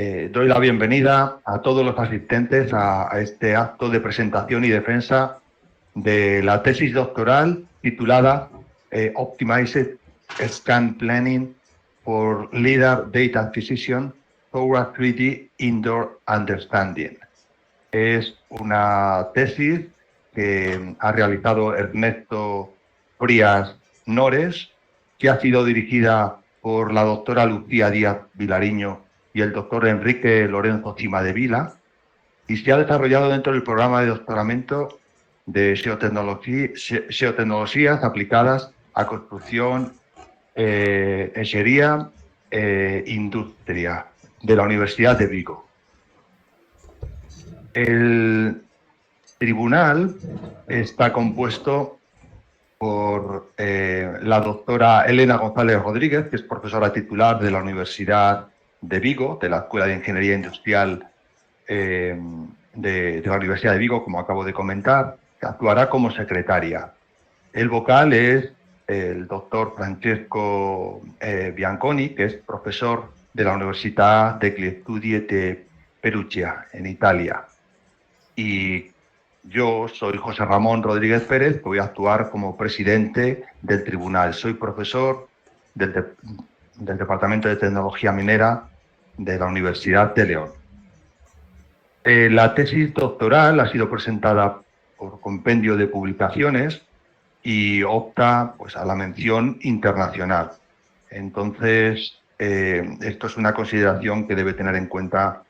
Doy la bienvenida a todos los asistentes a este acto de presentación y defensa de la tesis doctoral titulada Optimized Scan Planning for LiDAR Data Acquisition Toward 3D Indoor Understanding. Es una tesis que ha realizado Ernesto Frías Nores, que ha sido dirigida por la doctora Lucía Díaz Vilariño y el doctor Enrique Lorenzo Cimadevila, y se ha desarrollado dentro del programa de doctoramiento de geotecnologías aplicadas a construcción, ingeniería e industria de la Universidad de Vigo. El tribunal está compuesto por la doctora Elena González Rodríguez, que es profesora titular de la Universidad de Vigo, de la Escuela de Ingeniería Industrial de la Universidad de Vigo, como acabo de comentar, que actuará como secretaria. El vocal es el doctor Francesco Bianconi, que es profesor de la Universidad degli Studi de Perugia, en Italia. Y yo soy José Ramón Rodríguez Pérez, que voy a actuar como presidente del tribunal. Soy profesor del Departamento de Tecnología Minera de la Universidad de León. La tesis doctoral ha sido presentada por compendio de publicaciones y opta pues, a la mención internacional. Entonces, esto es una consideración que debe tener en cuenta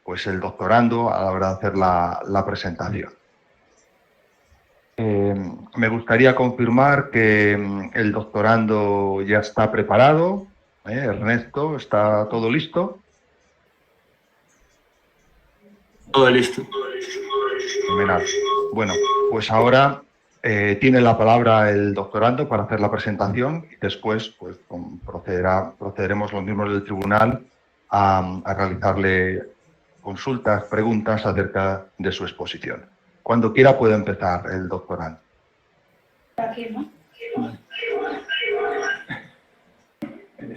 pues, el doctorando a la hora de hacer la presentación. Me gustaría confirmar que el doctorando ya está preparado. Ernesto, ¿está todo listo? Todo listo. Fenomenal. Bueno, pues ahora tiene la palabra el doctorando para hacer la presentación y después pues, procederemos los miembros del tribunal a realizarle consultas, preguntas acerca de su exposición. Cuando quiera puede empezar el doctorando. Aquí, ¿no?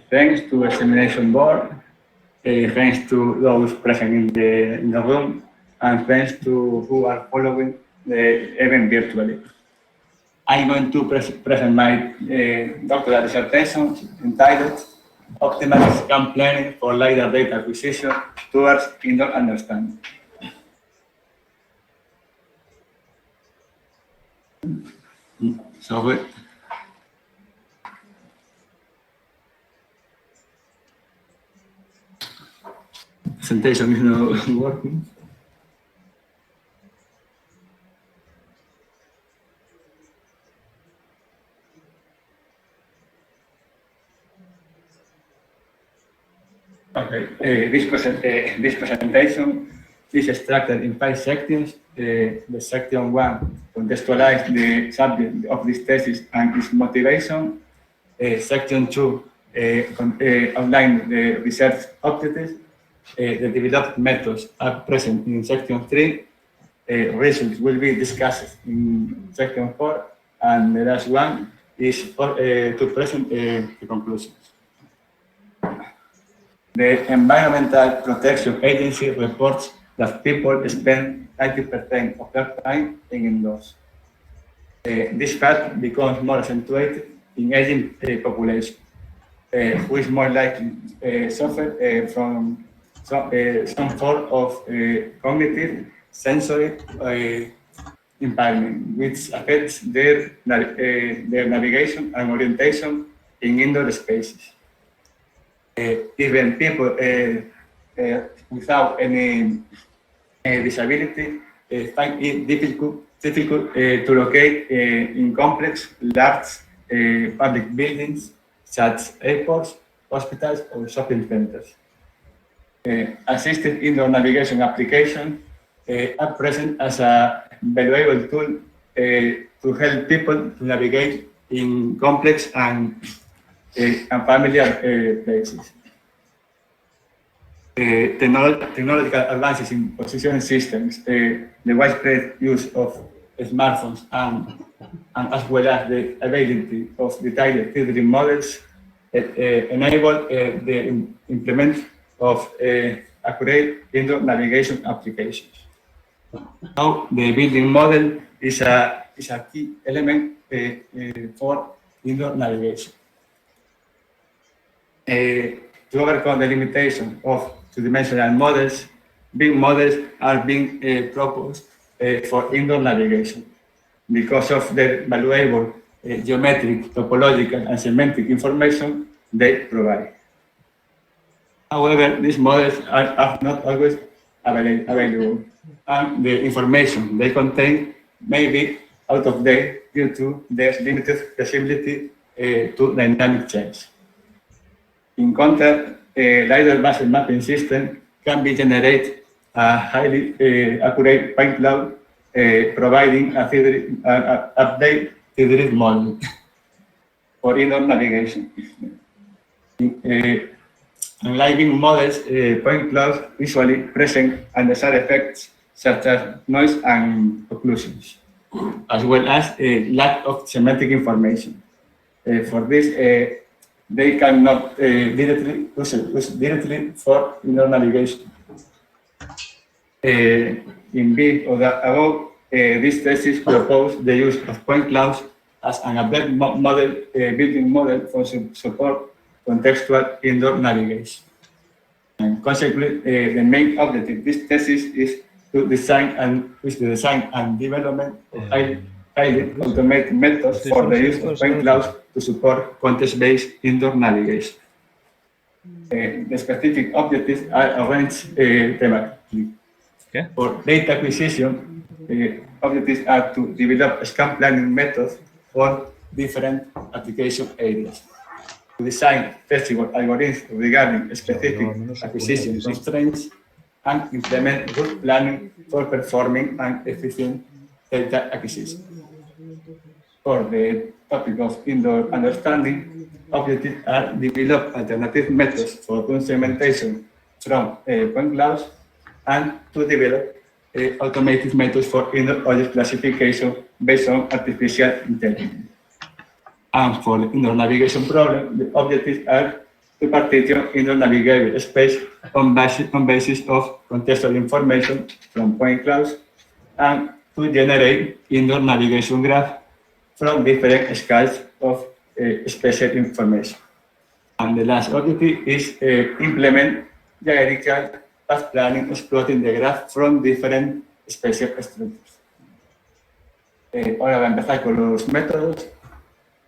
Thanks to Examination Board, thanks to those present in the room, and thanks to who are following the event virtually. I'm going to present my doctoral dissertation entitled Optimized Scan Planning for LiDAR Data Acquisition Towards Indoor Understanding. Sorry. Presentation is not working. Okay, this presentation is structured in 5 sections. The section 1 contextualizes the subject of this thesis and its motivation. Section 2 outlines the research objectives. The developed methods are present in section 3. Results will be discussed in section 4. And the last one is to present the conclusions. The Environmental Protection Agency reports that people spend 90% of their time indoors. This fact becomes more accentuated in aging population, who is more likely to suffer from some form of cognitive sensory impairment, which affects their navigation and orientation in indoor spaces. Even people without any disability find it difficult to locate in complex, large public buildings such as airports, hospitals, or shopping centers. Assisted indoor navigation applications are present as a valuable tool to help people to navigate in complex and familiar places. Technological advances in positioning systems, the widespread use of smartphones, and as well as the availability of detailed 3D models enable the implement of accurate indoor navigation applications. Now, the building model is a key element for indoor navigation. To overcome the limitation of two-dimensional models, big models are being proposed for indoor navigation because of the valuable geometric, topological, and semantic information they provide. However, these models are not always available, and the information they contain may be out of date due to their limited flexibility to dynamic change. In contrast, a LiDAR-based mapping system can be generated a highly accurate point cloud, providing a update to model for indoor navigation. Unlike big models, point clouds usually present undesired effects such as noise and occlusions, as well as a lack of semantic information. For this, they cannot use directly for indoor navigation. In view of the above, this thesis proposed the use of point clouds as an updated model, building model for support contextual indoor navigation. And consequently, the main objective of this thesis is to design and development of highly automated methods for the use of point clouds to support context-based indoor navigation. The specific objectives are arranged thematically. Okay. For data acquisition, the objectives are to develop scan planning methods for different application areas. To design flexible algorithms regarding specific acquisition constraints and implement route planning for performing an efficient data acquisition. For the topic of indoor understanding, objectives are develop alternative methods for segmentation from point clouds and to develop automated methods for indoor object classification based on artificial intelligence. And for the indoor navigation problem, the objectives are to partition indoor navigable space on basis of contextual information from point clouds and to generate indoor navigation graph from different scales of spatial information. And the last objective is implement hierarchical path planning exploiting the graph from different spatial structures. Ahora voy a empezar con los métodos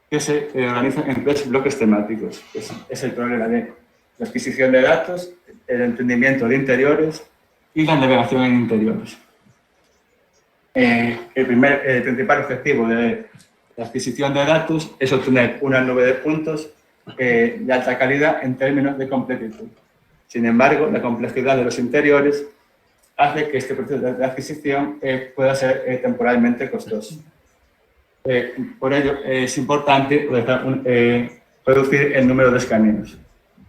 que se organizan en tres bloques temáticos. Es el problema de la adquisición de datos, el entendimiento de interiores y la navegación en interiores. El principal objetivo de la adquisición de datos es obtener una nube de puntos de alta calidad en términos de completitud. Sin embargo, la complejidad de los interiores hace que este proceso de adquisición pueda ser temporalmente costoso. Por ello, es importante reducir el número de escaneos.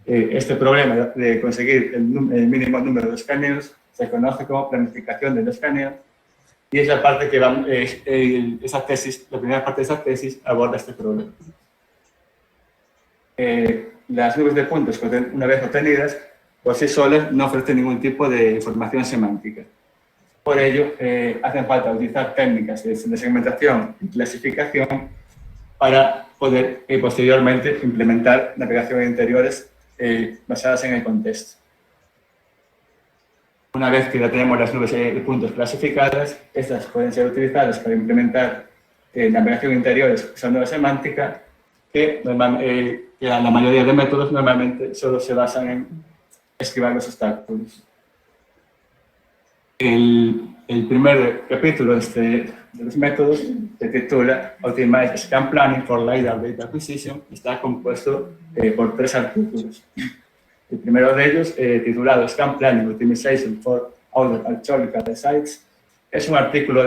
Este problema de conseguir el mínimo número de escaneos se conoce como planificación del escaneo y es la parte que la primera parte de esa tesis aborda este problema. Las nubes de puntos, una vez obtenidas, por sí solas no ofrecen ningún tipo de información semántica. Por ello, hacen falta utilizar técnicas de segmentación y clasificación para poder posteriormente implementar navegación en interiores basadas en el contexto. Una vez que ya tenemos las nubes de puntos clasificadas, estas pueden ser utilizadas para implementar navegación en interiores usando semántica, que la mayoría de métodos normalmente solo se basan en esquivar los obstáculos. El primer capítulo de los métodos se titula Optimized Scan Planning for LiDAR Data Acquisition. Está compuesto por 3 artículos. El primero de ellos, titulado Scan Planning Optimization for Outdoor Archaeological Sites, es un artículo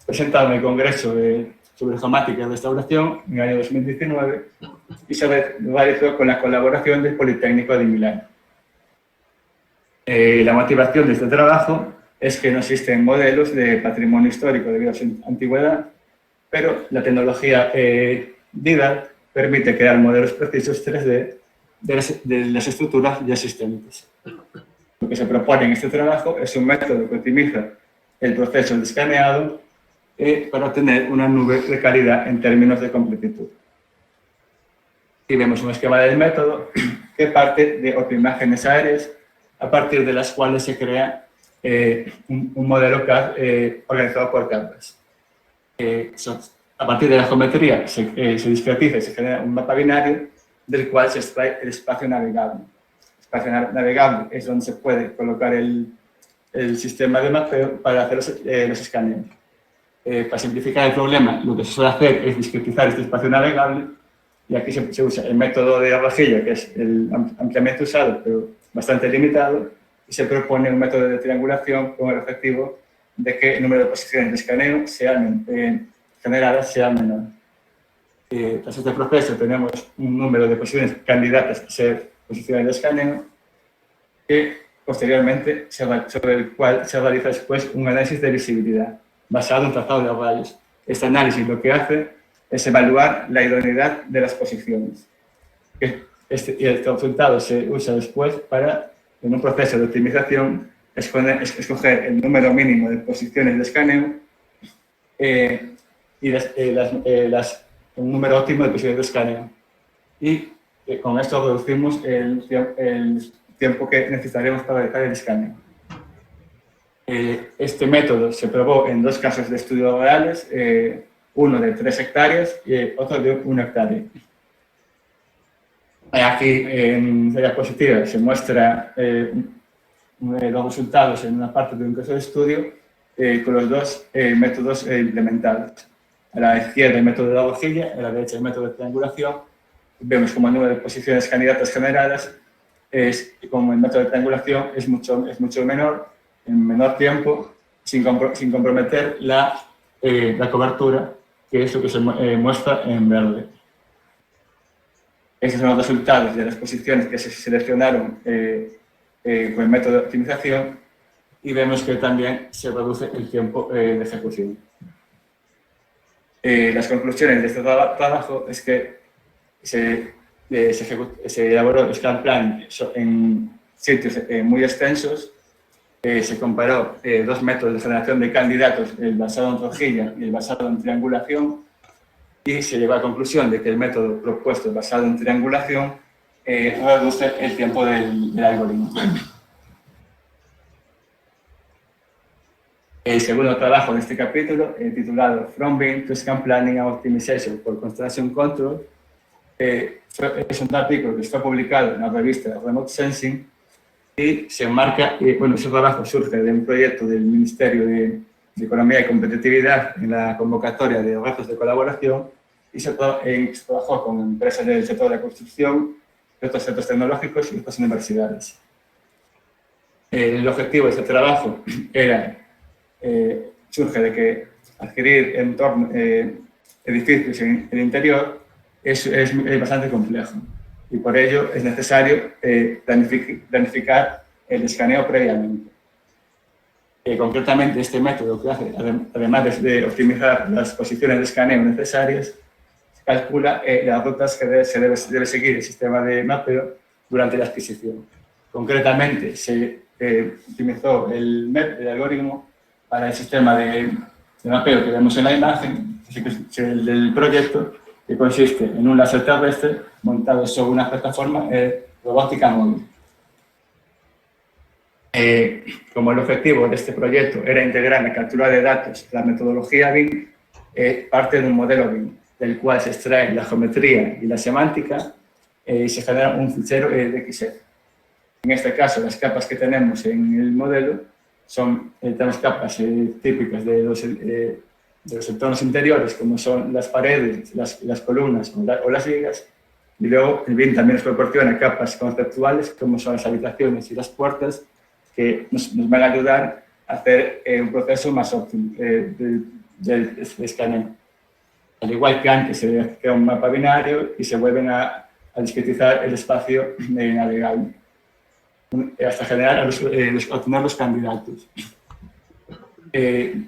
presentado en el Congreso sobre Geomática y Restauración en el año 2019 y se realizó con la colaboración del Politécnico de Milán. La motivación de este trabajo es que no existen modelos de patrimonio histórico debido a su antigüedad, pero la tecnología DIDAR permite crear modelos precisos 3D de las estructuras ya existentes. Lo que se propone en este trabajo es un método que optimiza el proceso de escaneado para obtener una nube de calidad en términos de completitud. Y vemos un esquema del método que parte de 8 imágenes aéreas, a partir de las cuales se crea un modelo CAD organizado por capas. A partir de la geometría se discretiza y se genera un mapa binario del cual se extrae el espacio navegable. El espacio navegable es donde se puede colocar el sistema de mapeo para hacer los escaneos. Para simplificar el problema, lo que se suele hacer es discretizar este espacio navegable, y aquí se usa el método de rajilla, que es el ampliamente usado, pero bastante limitado, y se propone un método de triangulación con el objetivo de que el número de posiciones de escaneo generadas sea menor. Tras este proceso tenemos un número de posiciones candidatas a ser posiciones de escaneo, que posteriormente sobre el cual se realiza después un análisis de visibilidad basado en trazado de rayos. Este análisis lo que hace es evaluar la idoneidad de las posiciones. Y el resultado se usa después para, en un proceso de optimización, escoger el número mínimo de posiciones de escaneo y un número óptimo de posiciones de escaneo. Y con esto reducimos el tiempo que necesitaremos para realizar el escaneo. Este método se probó en 2 casos de estudios reales, uno de 3 hectáreas y otro de 1 hectárea. Aquí en la diapositiva se muestra los resultados en una parte de un caso de estudio con los 2 métodos implementados. A la izquierda el método de la rajilla, a la derecha el método de triangulación. Vemos como el número de posiciones candidatas generadas, como el método de triangulación es mucho menor, en menor tiempo, sin comprometer la cobertura, que es lo que se muestra en verde. Estos son los resultados de las posiciones que se seleccionaron con el método de optimización, y vemos que también se reduce el tiempo de ejecución. Las conclusiones de este trabajo es que se elaboró Scan Plan en sitios muy extensos. Se comparó 2 métodos de generación de candidatos, el basado en rajilla y el basado en triangulación, y se llegó a la conclusión de que el método propuesto basado en triangulación reduce el tiempo del algoritmo. El segundo trabajo de este capítulo, titulado From BIM to Scan Planning and Optimization for Construction Control, es un artículo que está publicado en la revista Remote Sensing y se enmarca, ese trabajo surge de un proyecto del Ministerio de Economía y Competitividad en la convocatoria de retos de colaboración, y se trabajó con empresas del sector de la construcción, de otros centros tecnológicos y otras universidades. El objetivo de este trabajo surge de que adquirir edificios en el interior es bastante complejo, y por ello es necesario planificar el escaneo previamente. Concretamente, este método que hace, además de optimizar las posiciones de escaneo necesarias, calcula las rutas que se debe seguir el sistema de mapeo durante la adquisición. Concretamente, se optimizó el algoritmo para el sistema de mapeo que vemos en la imagen, el del proyecto, que consiste en un láser terrestre montado sobre una plataforma robótica móvil. Como el objetivo de este proyecto era integrar la captura de datos, la metodología BIM parte de un modelo BIM, del cual se extrae la geometría y la semántica y se genera un fichero de XF. En este caso, las capas que tenemos en el modelo tenemos capas típicas de los entornos interiores, como son las paredes, las columnas o las vigas, y luego el BIM también nos proporciona capas conceptuales, como son las habitaciones y las puertas, que nos van a ayudar a hacer un proceso más óptimo del escaneo. Al igual que antes se crea un mapa binario y se vuelven a discretizar el espacio navegable hasta generar obtener los candidatos.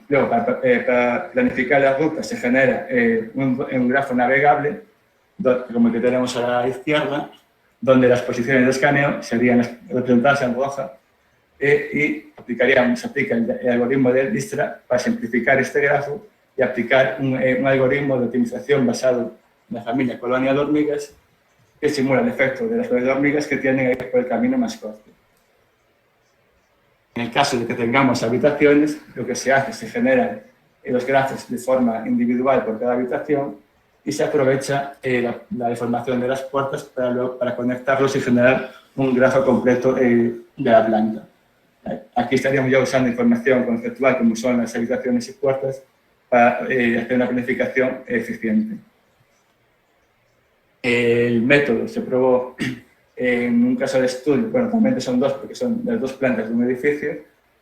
Luego, para planificar las rutas se genera un grafo navegable, como el que tenemos a la izquierda, donde las posiciones de escaneo serían representadas en roja y se aplica el algoritmo de Dijkstra para simplificar este grafo y aplicar un algoritmo de optimización basado en la familia colonia de hormigas que simula el efecto de las colonias de hormigas que tienen que ir por el camino más corto. En el caso de que tengamos habitaciones, lo que se hace, se generan los grafos de forma individual por cada habitación y se aprovecha la deformación de las puertas para conectarlos y generar un grafo completo de la planta. Aquí estaríamos ya usando información conceptual como son las habitaciones y puertas para hacer una planificación eficiente. El método se probó en un caso de estudio, bueno, realmente son dos porque son las dos plantas de un edificio,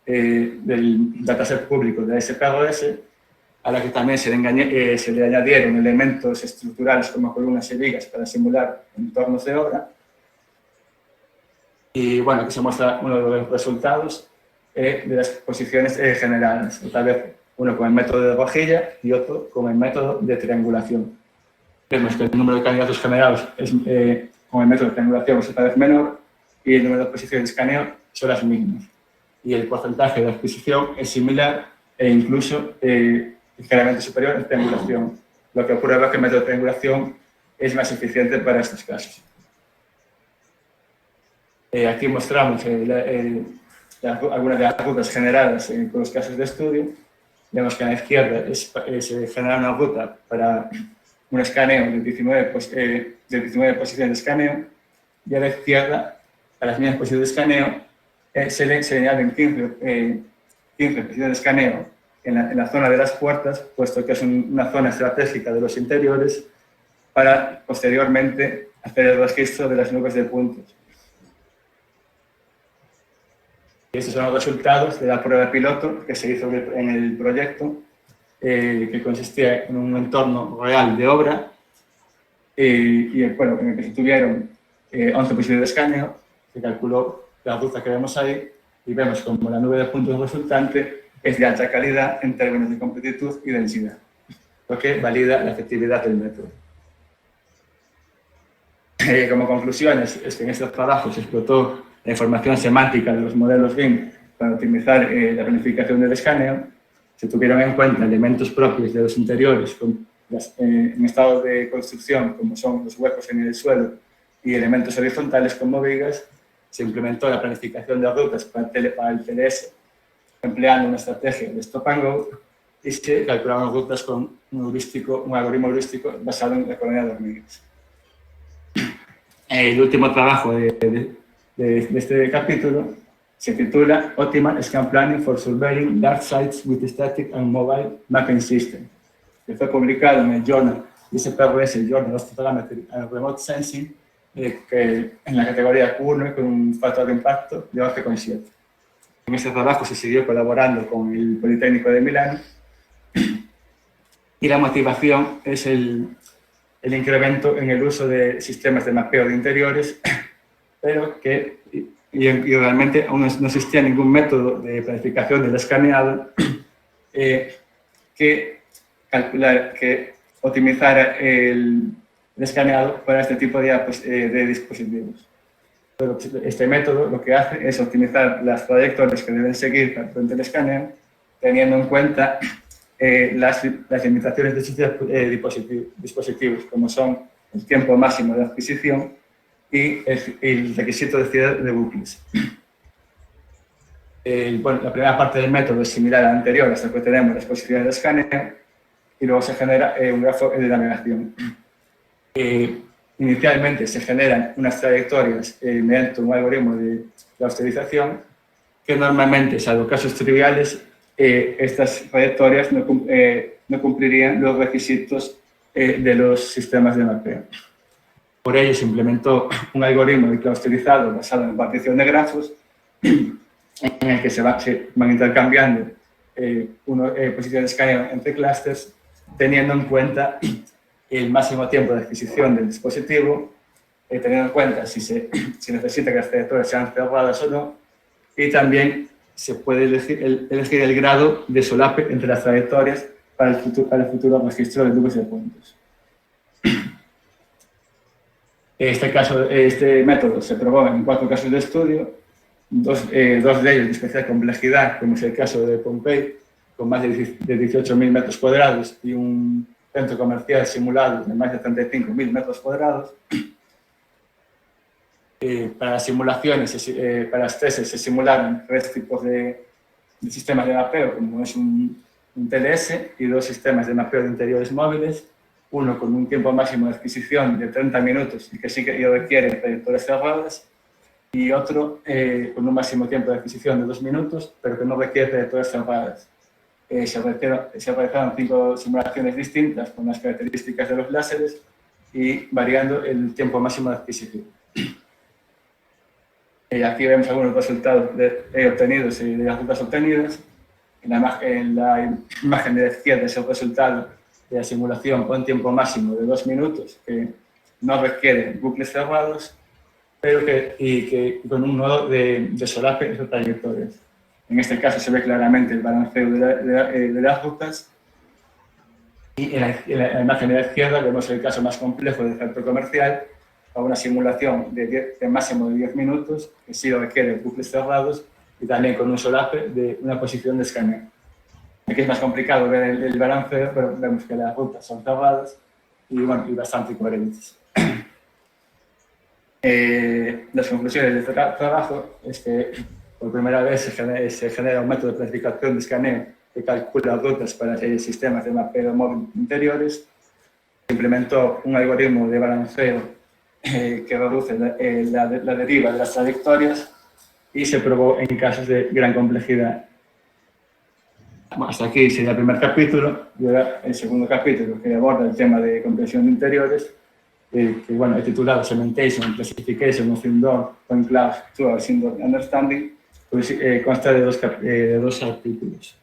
del dataset público de SPAGOS, a la que también se le añadieron elementos estructurales como columnas y vigas para simular entornos de obra. Y bueno, aquí se muestra uno de los resultados de las posiciones generadas, otra vez uno con el método de rejilla y otro con el método de triangulación. Vemos que el número de candidatos generados con el método de triangulación es otra vez menor y el número de posiciones de escaneo son las mismas. Y el porcentaje de adquisición es similar e incluso ligeramente superior en triangulación, lo que prueba que el método de triangulación es más eficiente para estos casos. Aquí mostramos algunas de las rutas generadas con los casos de estudio. Vemos que a la izquierda se genera una ruta para un escaneo de 19 posiciones de escaneo y a la izquierda, a las mismas posiciones de escaneo, se le añaden 15 posiciones de escaneo en la zona de las puertas, puesto que es una zona estratégica de los interiores, para posteriormente hacer el registro de las nubes de puntos. Y estos son los resultados de la prueba piloto que se hizo en el proyecto, que consistía en un entorno real de obra bueno, en el que se tuvieron 11 posiciones de escaneo, se calculó la ruta que vemos ahí y vemos como la nube de puntos resultante es de alta calidad en términos de completitud y densidad, lo que valida la efectividad del método. Como conclusiones, es que en estos trabajos se explotó la información semántica de los modelos BIM para optimizar la planificación del escaneo. Se tuvieron en cuenta elementos propios de los interiores en estado de construcción, como son los huecos en el suelo, y elementos horizontales como vigas. Se implementó la planificación de rutas para el TLS, empleando una estrategia de stop and go, y se calcularon rutas con un algoritmo heurístico basado en la colonia de hormigas. El último trabajo de este capítulo se titula Optimal Scan Planning for Surveying Dark Sites with Static and Mobile Mapping System, que fue publicado en el Journal SPAGOS, Journal of Photogrammetry and Remote Sensing, en la categoría Q1 con un factor de impacto de 11,7. En este trabajo se siguió colaborando con el Politécnico de Milán y la motivación es el incremento en el uso de sistemas de mapeo de interiores, pero que realmente aún no existía ningún método de planificación del escaneado que optimizara el escaneado para este tipo de dispositivos. Pero este método lo que hace es optimizar las trayectorias que deben seguir durante el escaneo, teniendo en cuenta las limitaciones de estos dispositivos, como son el tiempo máximo de adquisición y el requisito de cierre de bucles. Bueno, la primera parte del método es similar a la anterior, hasta que tenemos las posiciones de escaneo y luego se genera un grafo de navegación. Inicialmente se generan unas trayectorias mediante un algoritmo de clusterización que normalmente, salvo casos triviales, estas trayectorias no cumplirían los requisitos de los sistemas de mapeo. Por ello se implementó un algoritmo de clusterizado basado en partición de grafos en el que se van intercambiando posiciones de escaneo entre clústeres, teniendo en cuenta el máximo tiempo de adquisición del dispositivo, teniendo en cuenta si necesita que las trayectorias sean cerradas o no, y también se puede elegir el grado de solape entre las trayectorias para el futuro registro de nubes de puntos. Este método se probó en 4 casos de estudio dos de ellos de especial complejidad, como es el caso de Pompey, con más de 18.000 metros cuadrados y un centro comercial simulado de más de 35.000 metros cuadrados. Para las simulaciones, para las tesis, se simularon tres tipos de sistemas de mapeo, como es un TLS y dos sistemas de mapeo de interiores móviles, uno con un tiempo máximo de adquisición de 30 minutos y que sí que requiere trayectorias cerradas, y otro con un máximo tiempo de adquisición de 2 minutos, pero que no requiere trayectorias cerradas. Se realizaron 5 simulaciones distintas con las características de los láseres y variando el tiempo máximo de adquisición. Aquí vemos algunos resultados obtenidos y de las rutas obtenidas. En la imagen de la izquierda es el resultado de la simulación con tiempo máximo de 2 minutos, que no requiere bucles cerrados, pero que con un nodo de solape de trayectorias. En este caso se ve claramente el balanceo de las rutas. Y en la imagen de la izquierda vemos el caso más complejo del centro comercial, a una simulación de máximo de 10 minutos, que sí requiere bucles cerrados y también con un solape de una posición de escaneo. Aquí es más complicado ver el balanceo, pero vemos que las rutas son cerradas y, bueno, y bastante coherentes. Las conclusiones de este trabajo es que por primera vez se genera un método de planificación de escaneo que calcula rutas para sistemas de mapeo móvil interiores. Se implementó un algoritmo de balanceo que reduce la deriva de las trayectorias y se probó en casos de gran complejidad. Bueno, hasta aquí sería el primer capítulo, y ahora el segundo capítulo, que aborda el tema de comprensión de interiores, que bueno, he titulado Segmentation, Classification of Indoor Point Clouds Towards Indoor Understanding, pues, consta de dos artículos.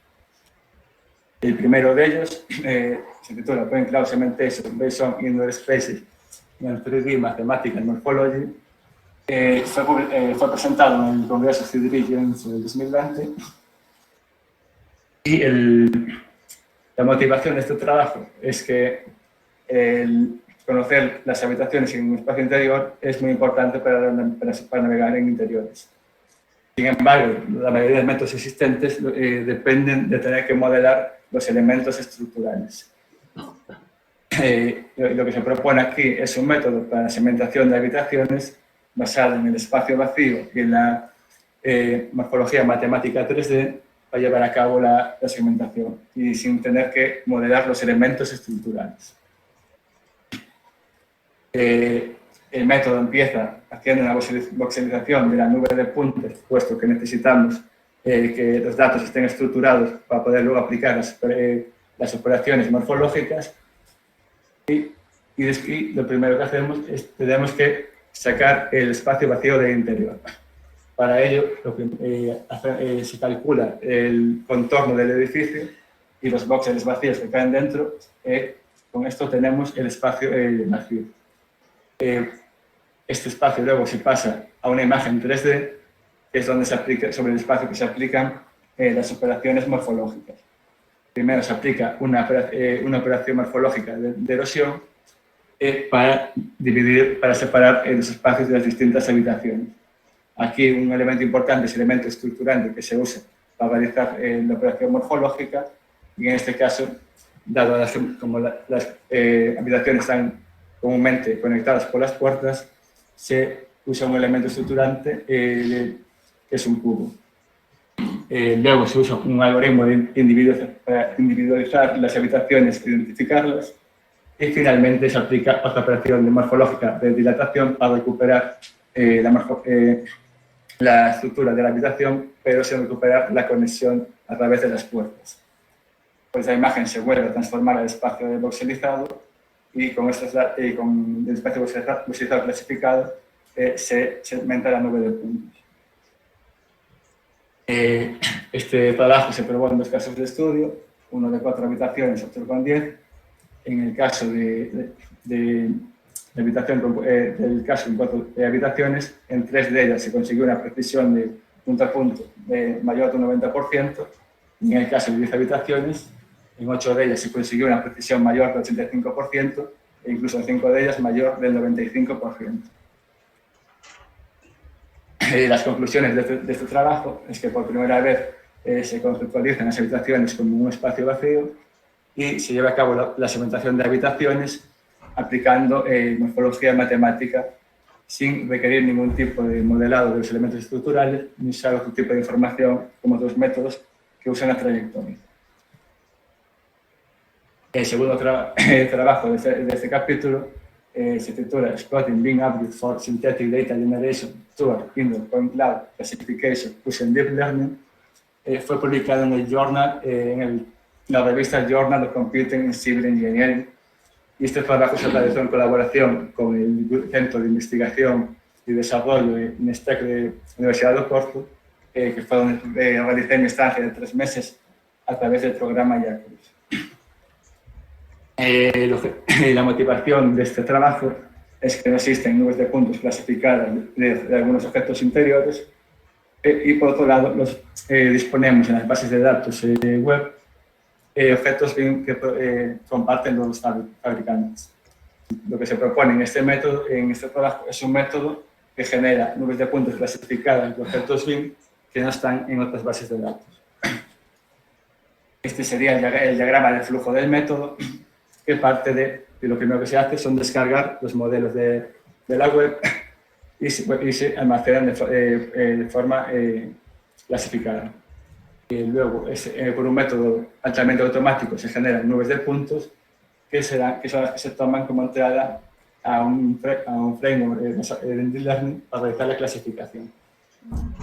El primero de ellos se titula Point Cloud Segmentation Based on Indoor Spaces in 3D Mathematical Morphology. Fue presentado en el Congreso CIDRI en el 2020. Y la motivación de este trabajo es que conocer las habitaciones en un espacio interior es muy importante para navegar en interiores. Sin embargo, la mayoría de métodos existentes dependen de tener que modelar los elementos estructurales. Lo que se propone aquí es un método para la segmentación de habitaciones basado en el espacio vacío y en la morfología matemática 3D para llevar a cabo la segmentación y sin tener que modelar los elementos estructurales. El método empieza haciendo una voxelización de la nube de puntos, puesto que necesitamos que los datos estén estructurados para poder luego aplicar las operaciones morfológicas. Y lo primero que hacemos es tenemos que sacar el espacio vacío del interior. Para ello, se calcula el contorno del edificio y los voxeles vacíos que caen dentro. Con esto tenemos el espacio vacío. Este espacio luego se pasa a una imagen 3D, que es donde se aplica, sobre el espacio que se aplican las operaciones morfológicas. Primero se aplica una operación morfológica de erosión para separar los espacios de las distintas habitaciones. Aquí un elemento importante es el elemento estructurante que se usa para realizar la operación morfológica, y en este caso, dado como las habitaciones están comúnmente conectadas por las puertas, se usa un elemento estructurante que es un cubo. Luego se usa un algoritmo para individualizar las habitaciones e identificarlas, y finalmente se aplica otra operación morfológica de dilatación para recuperar la estructura de la habitación, pero sin recuperar la conexión a través de las puertas. Pues la imagen se vuelve a transformar al espacio voxelizado, y con el espacio voxelizado clasificado se segmenta la nube de puntos. Este trabajo se probó en 2 casos de estudio, uno de 4 habitaciones, otro con 10. En el caso de del caso en 4 habitaciones, en 3 de ellas se consiguió una precisión de punto a punto mayor de un 90%, y en el caso de 10 habitaciones, en 8 de ellas se consiguió una precisión mayor del 85%, e incluso en 5 de ellas mayor del 95%. las conclusiones de este trabajo es que por primera vez se conceptualizan las habitaciones como un espacio vacío y se lleva a cabo la segmentación de habitaciones aplicando morfología matemática sin requerir ningún tipo de modelado de los elementos estructurales ni usar otro tipo de información como otros métodos que usan la trayectoria. El segundo trabajo de este capítulo se titula Exploiting Bing Update for Synthetic Data Generation Toward Indoor Point Cloud Classification Using Deep Learning. Fue publicado en el journal, la revista Journal of Computing and Civil Engineering. Y este trabajo se realizó en colaboración con el Centro de Investigación y Desarrollo INSTEC de la Universidad de Oporto, que fue donde realicé mi estancia de 3 meses a través del programa IACRIS. La motivación de este trabajo es que no existen nubes de puntos clasificadas de algunos objetos interiores y, por otro lado, disponemos en las bases de datos web objetos que comparten los fabricantes. Lo que se propone en este método, en este trabajo, es un método que genera nubes de puntos clasificadas de objetos BIM que no están en otras bases de datos. Este sería el diagrama del flujo del método, que parte de lo primero que se hace son descargar los modelos de la web y se almacenan de forma clasificada. Y luego, por un método altamente automático, se generan nubes de puntos que son las que se toman como entrada a un framework de Deep Learning para realizar la clasificación.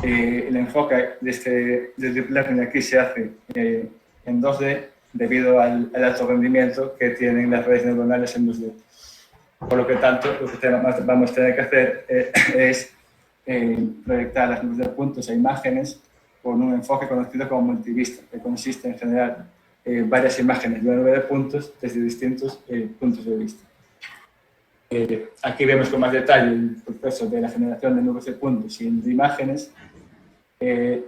El enfoque de Deep Learning aquí se hace en 2D debido al alto rendimiento que tienen las redes neuronales en 2D. Por lo que tanto, lo que vamos a tener que hacer es proyectar las nubes de puntos a imágenes con un enfoque conocido como multivista, que consiste en generar varias imágenes de una nube de puntos desde distintos puntos de vista. Aquí vemos con más detalle el proceso de la generación de nubes de puntos y de imágenes. El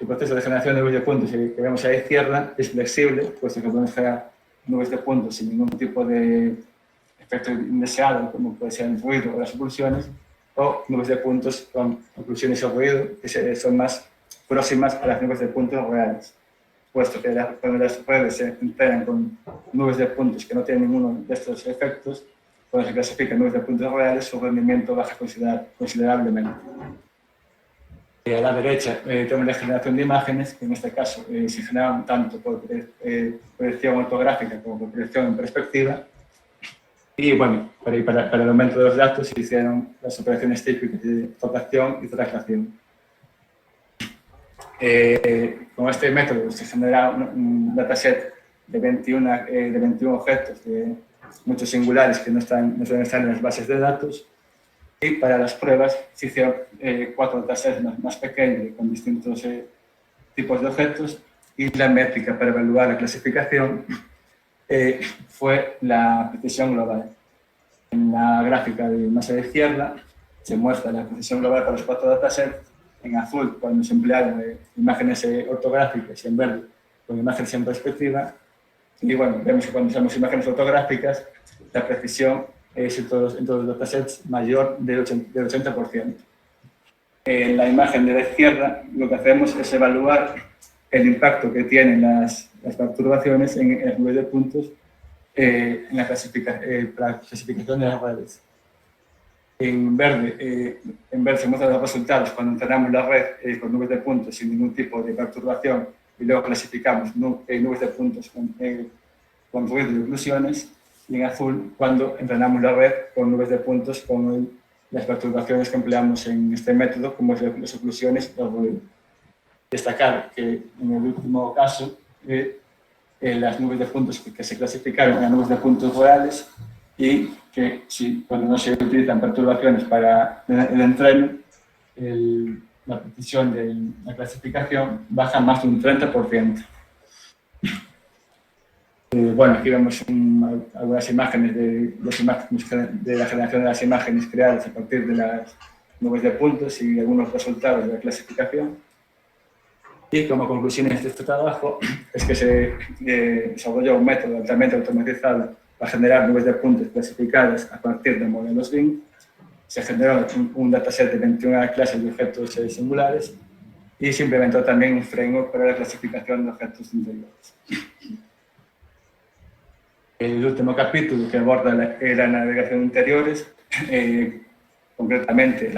proceso de generación de nubes de puntos que vemos a la izquierda es flexible, puesto que podemos generar nubes de puntos sin ningún tipo de efecto indeseado, como puede ser el ruido o las oclusiones, o nubes de puntos con oclusiones o ruido, que son más próximas a las nubes de puntos reales, puesto que cuando las redes se integran con nubes de puntos que no tienen ninguno de estos efectos, cuando se clasifican nubes de puntos reales, su rendimiento baja considerablemente. A la derecha tenemos la generación de imágenes, que en este caso se generan tanto por proyección ortográfica como por proyección en perspectiva. Y bueno, para el aumento de los datos se hicieron las operaciones típicas de rotación y traslación. Con este método se genera un dataset de 21 objetos, muchos singulares que no suelen estar en las bases de datos. Y para las pruebas se hicieron 4 datasets más pequeños con distintos tipos de objetos, y la métrica para evaluar la clasificación fue la precisión global. En la gráfica de más a la izquierda se muestra la precisión global para los 4 datasets. En azul, cuando se emplearon imágenes ortográficas, y en verde, con imágenes en perspectiva. Y bueno, vemos que cuando usamos imágenes ortográficas, la precisión es en todos los datasets mayor del 80%. En la imagen de la izquierda, lo que hacemos es evaluar el impacto que tienen las perturbaciones en las nubes de puntos en la clasificación de las redes. En verde se muestran los resultados cuando entrenamos la red con nubes de puntos sin ningún tipo de perturbación y luego clasificamos nubes de puntos con ruido y oclusiones, y en azul cuando entrenamos la red con nubes de puntos con las perturbaciones que empleamos en este método, como las oclusiones y el ruido. Destacar que en el último caso las nubes de puntos que se clasificaron eran nubes de puntos reales, y que cuando no se utilizan perturbaciones para el entreno, la precisión de la clasificación baja más de un 30%. Bueno, aquí vemos algunas imágenes de la generación de las imágenes creadas a partir de las nubes de puntos y algunos resultados de la clasificación. Y como conclusiones de este trabajo es que se desarrolló un método altamente automatizado para generar nubes de puntos clasificadas a partir de modelos BIM, se generó un dataset de 21 clases de objetos singulares y se implementó también un framework para la clasificación de objetos interiores. El último capítulo que aborda la navegación de interiores, concretamente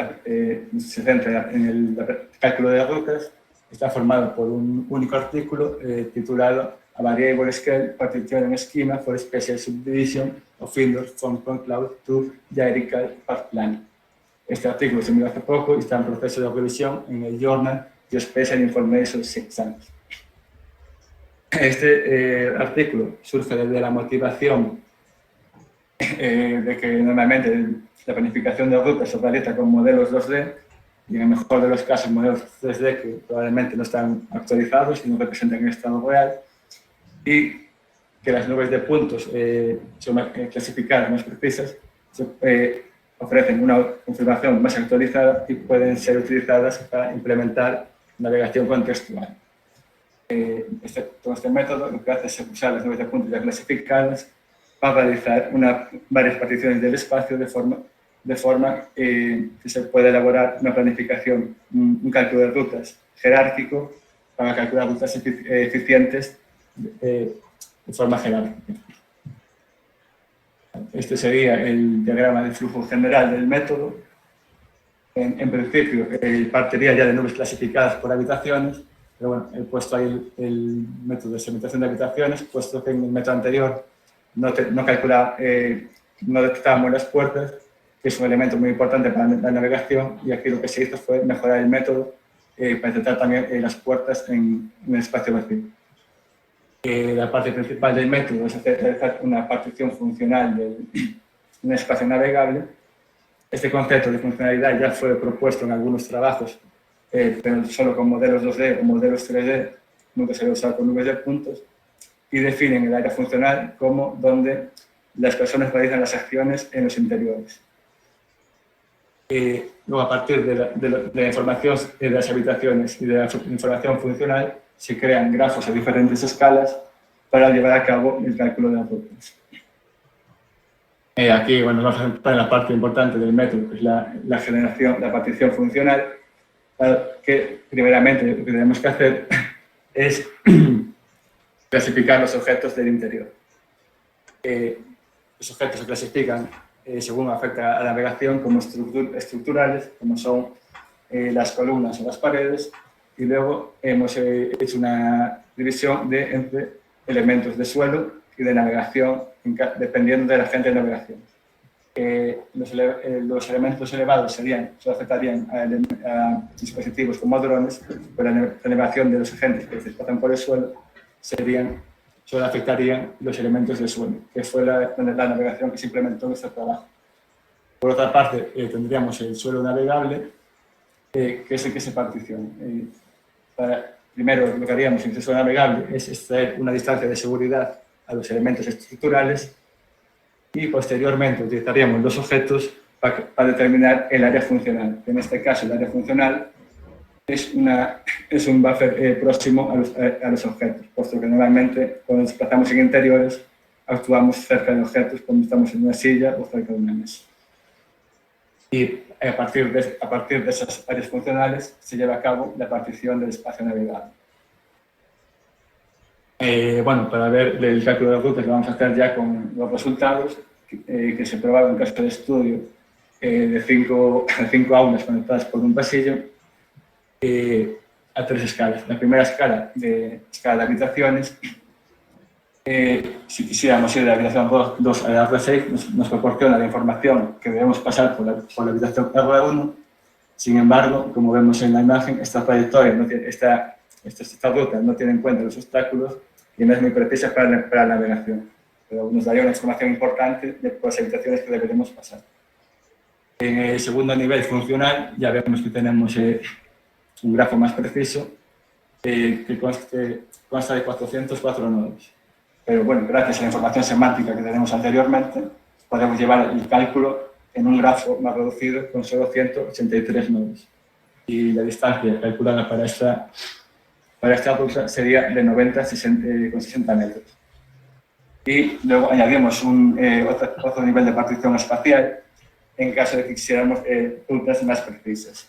se centra en el cálculo de rutas, está formado por un único artículo titulado A Variable Scale Partition Schema for Special Subdivision of Windows from Point Cloud to Hierarchical Path Planning. Este artículo se envió hace poco y está en proceso de revisión en el Journal Geospatial Information Science. Este artículo surge desde la motivación de que normalmente la planificación de rutas se realiza con modelos 2D y en el mejor de los casos modelos 3D que probablemente no están actualizados y no representan el estado real, y que las nubes de puntos son clasificadas más precisas, ofrecen una confirmación más actualizada y pueden ser utilizadas para implementar navegación contextual. Todo este método lo que hace es usar las nubes de puntos ya clasificadas para realizar varias particiones del espacio de forma que se puede elaborar una planificación, un cálculo de rutas jerárquico para calcular rutas eficientes de forma jerárquica. Este sería el diagrama de flujo general del método. En principio, partiría ya de nubes clasificadas por habitaciones, pero bueno, he puesto ahí el método de segmentación de habitaciones, puesto que en el método anterior no detectábamos las puertas, que es un elemento muy importante para la navegación, y aquí lo que se hizo fue mejorar el método para detectar también las puertas en el espacio vacío. La parte principal del método es realizar una partición funcional de un espacio navegable. Este concepto de funcionalidad ya fue propuesto en algunos trabajos, pero solo con modelos 2D o modelos 3D, nunca se había usado con nubes de puntos, y definen el área funcional como donde las personas realizan las acciones en los interiores. Luego, a partir de la información de las habitaciones y de la información funcional, se crean grafos a diferentes escalas para llevar a cabo el cálculo de las rutas. Aquí, bueno, vamos a centrar en la parte importante del método, que es la partición funcional, que primeramente lo que tenemos que hacer es clasificar los objetos del interior. Los objetos se clasifican según afecta a la navegación como estructurales, como son las columnas o las paredes, y luego hemos hecho una división entre elementos de suelo y de navegación, dependiendo de la agente de navegación. Los elementos elevados solo afectarían a dispositivos como drones, pero la navegación de los agentes que se desplazan por el suelo solo afectarían los elementos del suelo, que fue la navegación que se implementó en este trabajo. Por otra parte, tendríamos el suelo navegable, que es el que se particiona. Primero, lo que haríamos en el suelo navegable es extraer una distancia de seguridad a los elementos estructurales y posteriormente utilizaríamos los objetos para determinar el área funcional. En este caso, el área funcional es un buffer próximo a los objetos, puesto que normalmente cuando nos desplazamos en interiores actuamos cerca de objetos cuando estamos en una silla o cerca de una mesa. Y a partir de esas áreas funcionales se lleva a cabo la partición del espacio navegable. Bueno, para ver el cálculo de rutas lo vamos a hacer ya con los resultados que se probaron en caso de estudio de 5 aulas conectadas por un pasillo a 3 escalas. La primera escala de habitaciones, si quisiéramos ir de la habitación 2 a la R6, nos proporciona la información que debemos pasar por la habitación R1. Sin embargo, como vemos en la imagen, esta trayectoria, esta ruta no tiene en cuenta los obstáculos y no es muy precisa para la navegación, pero nos daría una información importante de las habitaciones que deberemos pasar. En el segundo nivel funcional ya vemos que tenemos un grafo más preciso que consta de 404 nodos. Pero bueno, gracias a la información semántica que tenemos anteriormente, podemos llevar el cálculo en un grafo más reducido con solo 183 nodos. Y la distancia calculada para esta ruta sería de 90,60 metros. Y luego añadimos otro nivel de partición espacial en caso de que quisiéramos rutas más precisas.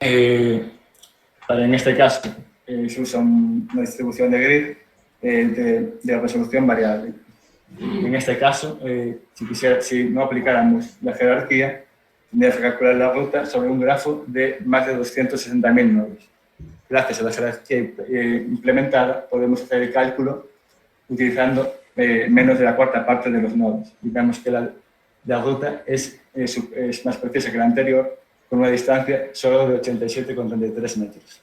En este caso, se usa una distribución de grid de resolución variable. En este caso, si no aplicáramos la jerarquía, tendríamos que calcular la ruta sobre un grafo de más de 260.000 nodos. Gracias a la jerarquía implementada, podemos hacer el cálculo utilizando menos de la cuarta parte de los nodos. Digamos que la ruta es más precisa que la anterior, con una distancia solo de 87,33 metros.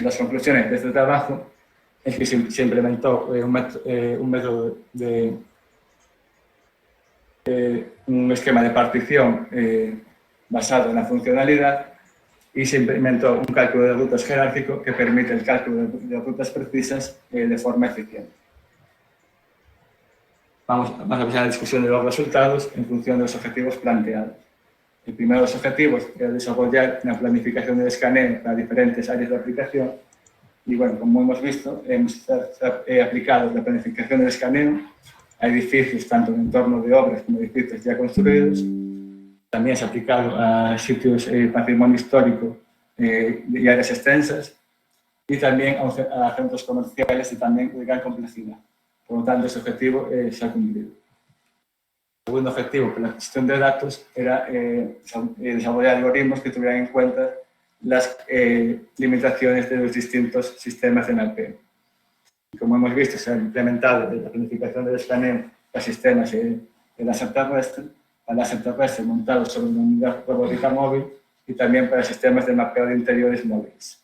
Las conclusiones de este trabajo es que se implementó un método un esquema de partición basado en la funcionalidad y se implementó un cálculo de rutas jerárquico que permite el cálculo de rutas precisas de forma eficiente. Vamos a pasar a la discusión de los resultados en función de los objetivos planteados. El primero de los objetivos era desarrollar una planificación de escaneo para diferentes áreas de aplicación. Y bueno, como hemos visto, hemos aplicado la planificación del escaneo a edificios, tanto en entorno de obras como edificios ya construidos. También se ha aplicado a sitios patrimonio histórico y áreas extensas. Y también a centros comerciales y también de gran complejidad. Por lo tanto, ese objetivo se ha cumplido. El segundo objetivo para la gestión de datos era desarrollar algoritmos que tuvieran en cuenta las limitaciones de los distintos sistemas de mapeo. Como hemos visto, se ha implementado la planificación del escaneo para sistemas de láser terrestre montados sobre una unidad robótica móvil y también para sistemas de mapeo de interiores móviles.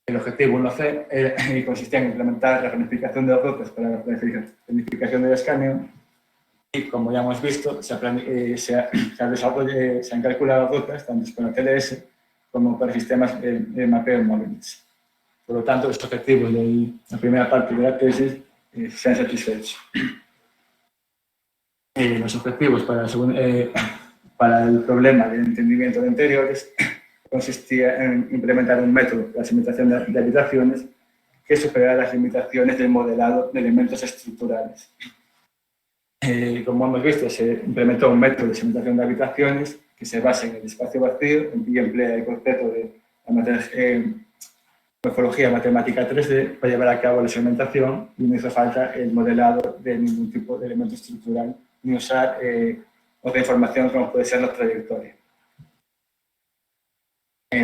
El objetivo 1C consistía en implementar la planificación de rutas para la planificación del escaneo y, como ya hemos visto, se han calculado rutas tanto para TLS como para sistemas de mapeo móviles. Por lo tanto, los objetivos de la primera parte de la tesis se han satisfecho. Los objetivos para el problema del entendimiento de interiores consistía en implementar un método de segmentación de habitaciones que superara las limitaciones del modelado de elementos estructurales. Como hemos visto, se implementó un método de segmentación de habitaciones que se basa en el espacio vacío y emplea el concepto de la morfología matemática 3D para llevar a cabo la segmentación y no hizo falta el modelado de ningún tipo de elemento estructural ni usar otra información como puede ser la trayectoria.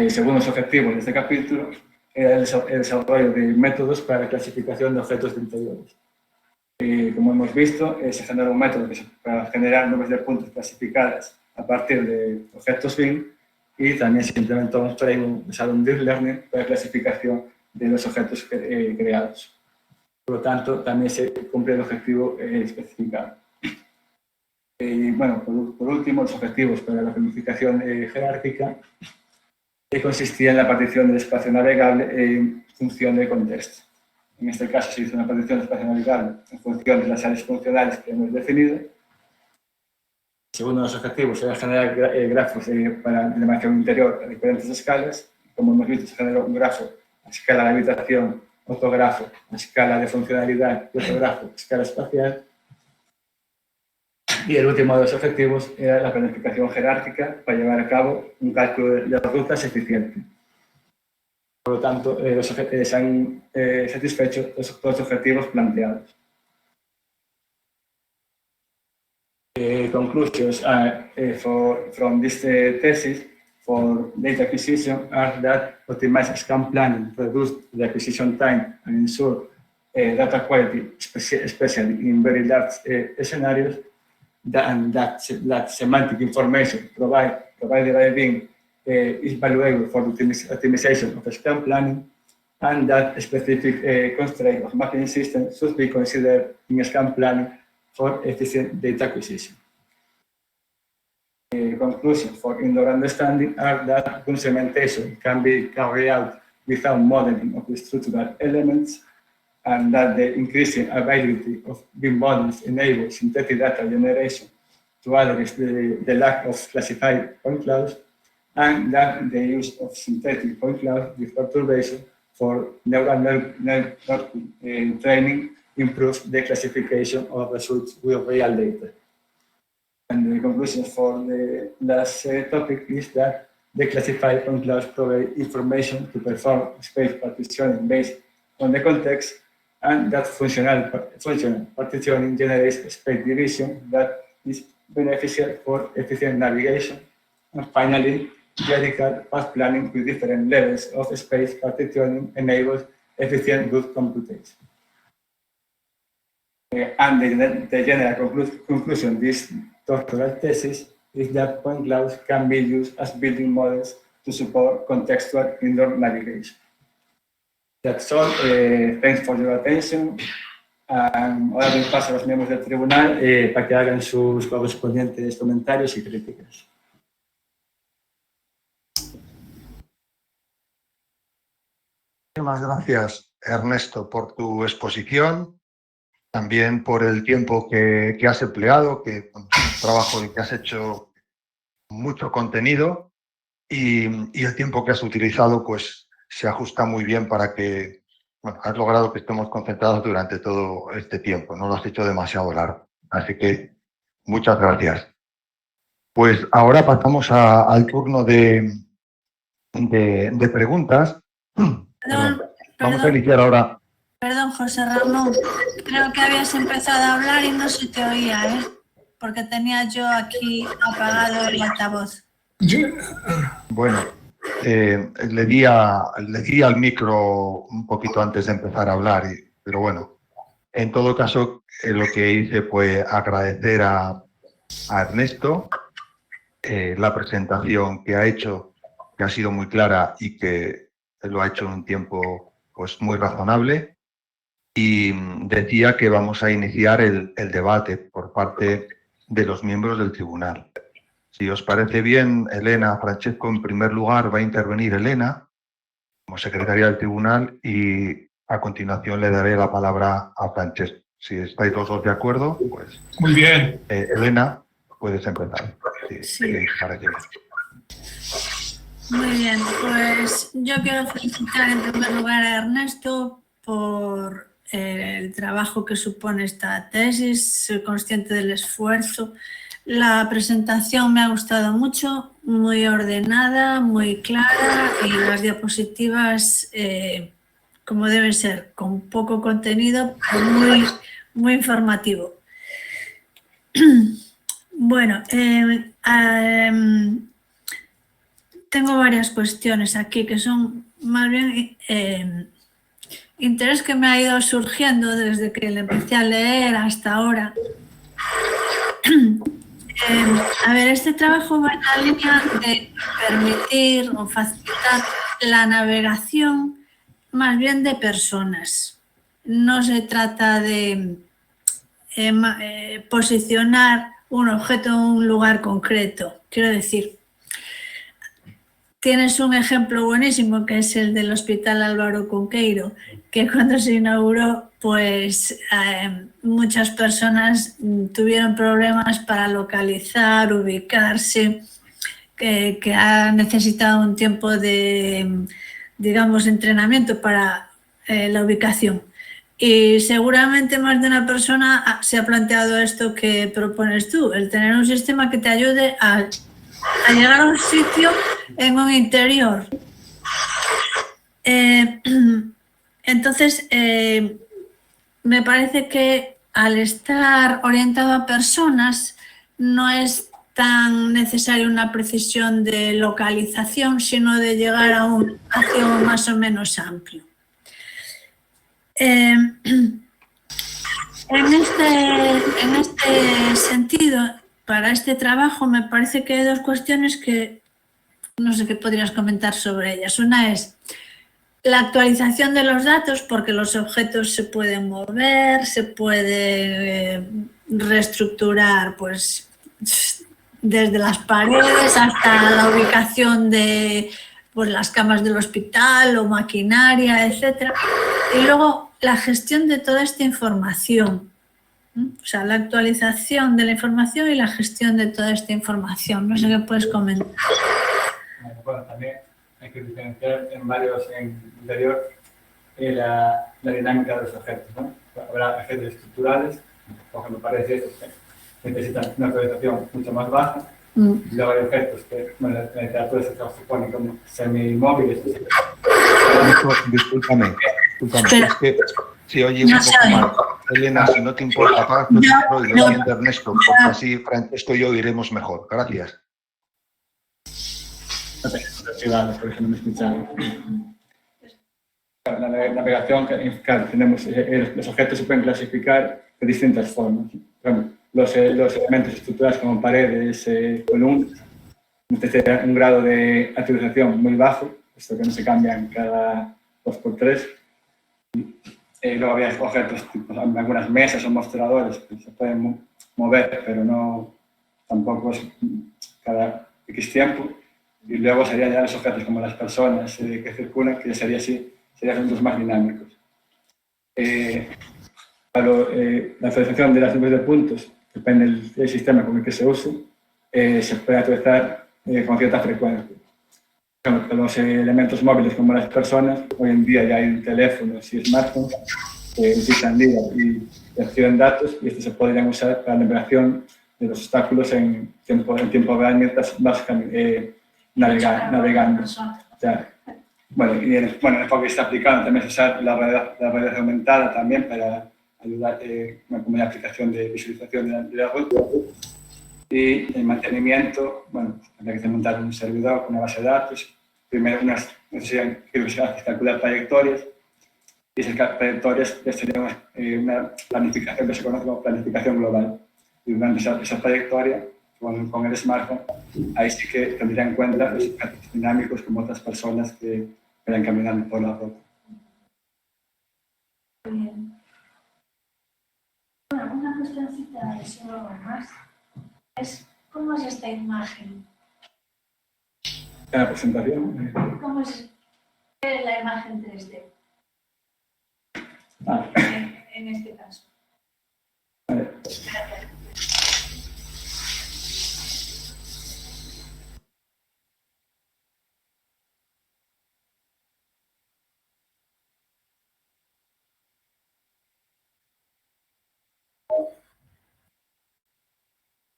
Según los objetivos de este capítulo, era el desarrollo de métodos para la clasificación de objetos de interiores. Como hemos visto, se generó un método para generar nubes de puntos clasificadas a partir de objetos BIM y también se implementó un framework basado en Deep Learning para la clasificación de los objetos creados. Por lo tanto, también se cumple el objetivo especificado. Bueno, por último, los objetivos para la planificación jerárquica consistía en la partición del espacio navegable en función del contexto. En este caso se hizo una partición del espacio navegable en función de las áreas funcionales que hemos definido. Segundo los objetivos era generar grafos para la imagen interior a diferentes escalas. Como hemos visto, se generó un grafo a escala de habitación, otro grafo a escala de funcionalidad y otro grafo a escala espacial. Y el último de los objetivos era la planificación jerárquica para llevar a cabo un cálculo de rutas eficiente. Por lo tanto, se han satisfecho los dos objetivos planteados. Conclusions from this thesis for data acquisition are that optimized scan planning reduce the acquisition time and ensure data quality, especially in very large scenarios, that semantic information provided by BIM is valuable for the optimization of scan planning, and that specific constraint of mapping system should be considered in scan planning for efficient data acquisition. Conclusions for indoor understanding are that BIM segmentation can be carried out without modeling of the structural elements, and that the increasing availability of BIM models enables synthetic data generation to address the lack of classified point clouds, and that the use of synthetic point clouds with perturbation for neural network training improves the classification of results with real data. And the conclusion for the last topic is that the classified point clouds provide information to perform space partitioning based on the context, and that functional partitioning generates space division that is beneficial for efficient navigation. And finally, vertical path planning with different levels of space partitioning enables efficient route computation. And the general conclusion of this doctoral thesis is that point clouds can be used as building models to support contextual indoor navigation. That's all. Thanks for your attention. Ahora doy paso a los miembros del tribunal para que hagan sus correspondientes comentarios y críticas. Muchísimas gracias, Ernesto, por tu exposición, también por el tiempo que has empleado, que un trabajo que has hecho mucho contenido y el tiempo que has utilizado pues se ajusta muy bien para que has logrado que estemos concentrados durante todo este tiempo, no lo has hecho demasiado largo, así que muchas gracias. Pues ahora pasamos al turno de preguntas. Vamos a iniciar ahora. Perdón, José Ramón, creo que habías empezado a hablar y no se te oía, porque tenía yo aquí apagado el altavoz. Bueno, le di al micro un poquito antes de empezar a hablar, pero bueno, en todo caso lo que hice fue agradecer a Ernesto la presentación que ha hecho, que ha sido muy clara y que lo ha hecho en un tiempo pues muy razonable, y decía que vamos a iniciar el debate por parte de los miembros del tribunal. Si os parece bien, Elena, Francesco, en primer lugar va a intervenir Elena como secretaria del tribunal y a continuación le daré la palabra a Francesco. Si estáis los dos de acuerdo, pues... Muy bien. Elena, puedes empezar. Sí. Parece bien. Muy bien, pues yo quiero felicitar en primer lugar a Ernesto por el trabajo que supone esta tesis. Soy consciente del esfuerzo. La presentación me ha gustado mucho, muy ordenada, muy clara, y las diapositivas como deben ser, con poco contenido, pero muy informativo. Bueno, tengo varias cuestiones aquí que son más bien interés que me ha ido surgiendo desde que le empecé a leer hasta ahora. A ver, este trabajo va en la línea de permitir o facilitar la navegación más bien de personas. No se trata de posicionar un objeto en un lugar concreto. Quiero decir, tienes un ejemplo buenísimo que es el del Hospital Álvaro Cunqueiro, que cuando se inauguró, pues muchas personas tuvieron problemas para localizar, ubicarse, que ha necesitado un tiempo de, digamos, entrenamiento para la ubicación. Y seguramente más de una persona se ha planteado esto que propones tú, el tener un sistema que te ayude a llegar a un sitio en un interior. Entonces, me parece que al estar orientado a personas no es tan necesaria una precisión de localización, sino de llegar a un espacio más o menos amplio. En este sentido, para este trabajo me parece que hay dos cuestiones que no sé qué podrías comentar sobre ellas. Una es la actualización de los datos, porque los objetos se pueden mover, se puede reestructurar pues, desde las paredes hasta la ubicación de pues, las camas del hospital o maquinaria, etc. Y luego la gestión de toda esta información. O sea, la actualización de la información y la gestión de toda esta información. No sé qué puedes comentar. Bueno, también hay que diferenciar en varios en interior la dinámica de los objetos, ¿no? Habrá objetos estructurales, por ejemplo, parece estos que necesitan una actualización mucho más baja. Y luego hay objetos que, bueno, la literatura se supone como semi-móviles. Discúlpame, es que se oye un poco mal. Elena, si no te importa, apaga tu micro y lo siente Ernesto, porque así Francesco y yo iremos mejor. Gracias. Sí, vale, por eso no me escucharon. La navegación, claro, tenemos, los objetos se pueden clasificar de distintas formas. Bueno, los elementos estructurales como paredes, columnas, necesitan un grado de actualización muy bajo, esto que no se cambian cada 2×3. Luego había objetos tipo algunas mesas o mostradores que se pueden mover, pero no tampoco es cada X tiempo. Y luego serían ya los objetos como las personas que circulan, que serían los más dinámicos. La actualización de las nubes de puntos depende del sistema con el que se use, se puede actualizar con cierta frecuencia. Los elementos móviles como las personas, hoy en día ya hay teléfonos y smartphones que utilizan LIDAR y reciben datos, y estos se podrían usar para la navegación de los obstáculos en tiempo real mientras vas navegando. O sea, bueno, y el enfoque que está aplicado también es usar la realidad aumentada también para ayudar como una aplicación de visualización de la ruta. Y el mantenimiento, bueno, habría que montar un servidor con una base de datos. Primero necesitan calcular trayectorias, y esas trayectorias sería una planificación que se conoce como planificación global. Y durante esa trayectoria, con el smartphone, ahí sí que tendría en cuenta los objetos dinámicos como otras personas que vayan caminando por la ruta. Muy bien. Bueno, una cuestioncita de solo más es ¿cómo es esta imagen? En la presentación. ¿Cómo es la imagen 3D? En este caso. Vale.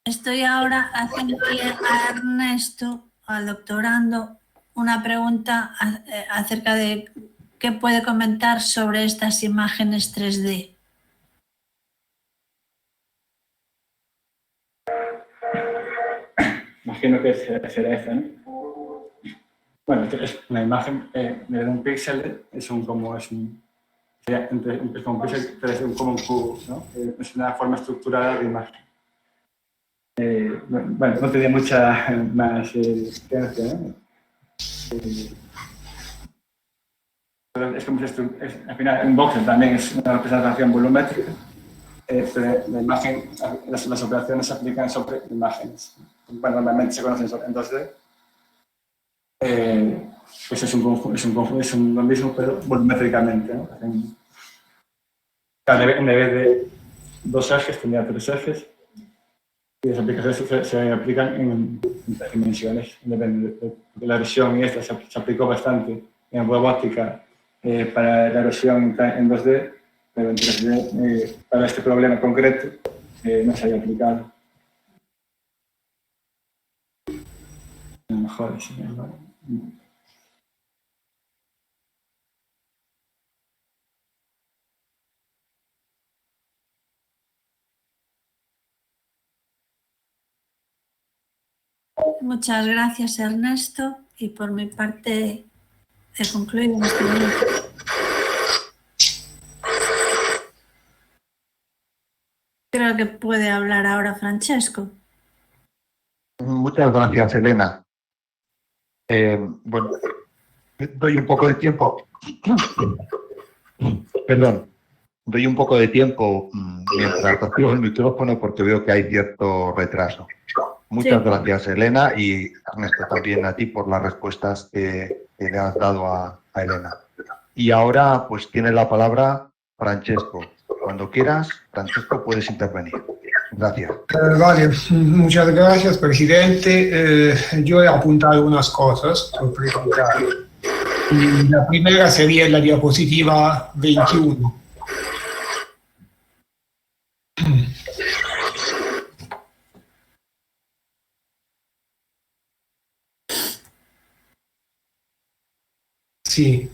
Estoy ahora haciendo a Ernesto, al doctorando, una pregunta acerca de qué puede comentar sobre estas imágenes 3D. Imagino que será esta, ¿no? Bueno, es una imagen de un píxel, es como un píxel, como un cubo, ¿no? Es una forma estructurada de imagen. Bueno, no tenía mucha más ciencia, ¿no? Pero es como al final un voxel también es una representación volumétrica. La imagen, las operaciones se aplican sobre imágenes. Bueno, normalmente se conocen en 2D. Pues es lo mismo, pero volumétricamente, ¿no? En vez de 2 ejes, tendría 3 ejes. Y las aplicaciones se aplican en 3 dimensiones. La erosión y esta se aplicó bastante en robótica para la erosión en 2D, pero en 3D para este problema concreto no se había aplicado. A lo mejor sí, ¿no? Muchas gracias, Ernesto, y por mi parte he concluido este momento. Creo que puede hablar ahora Francesco. Muchas gracias, Elena. Bueno, doy un poco de tiempo. Perdón. Doy un poco de tiempo mientras activo el micrófono porque veo que hay cierto retraso. Muchas gracias, Elena, y Ernesto también a ti por las respuestas que le has dado a Elena. Y ahora pues tiene la palabra Francesco. Cuando quieras, Francesco, puedes intervenir. Gracias. Vale, muchas gracias, presidente. Yo he apuntado unas cosas por preguntar. Y la primera sería la diapositiva 21. Sí,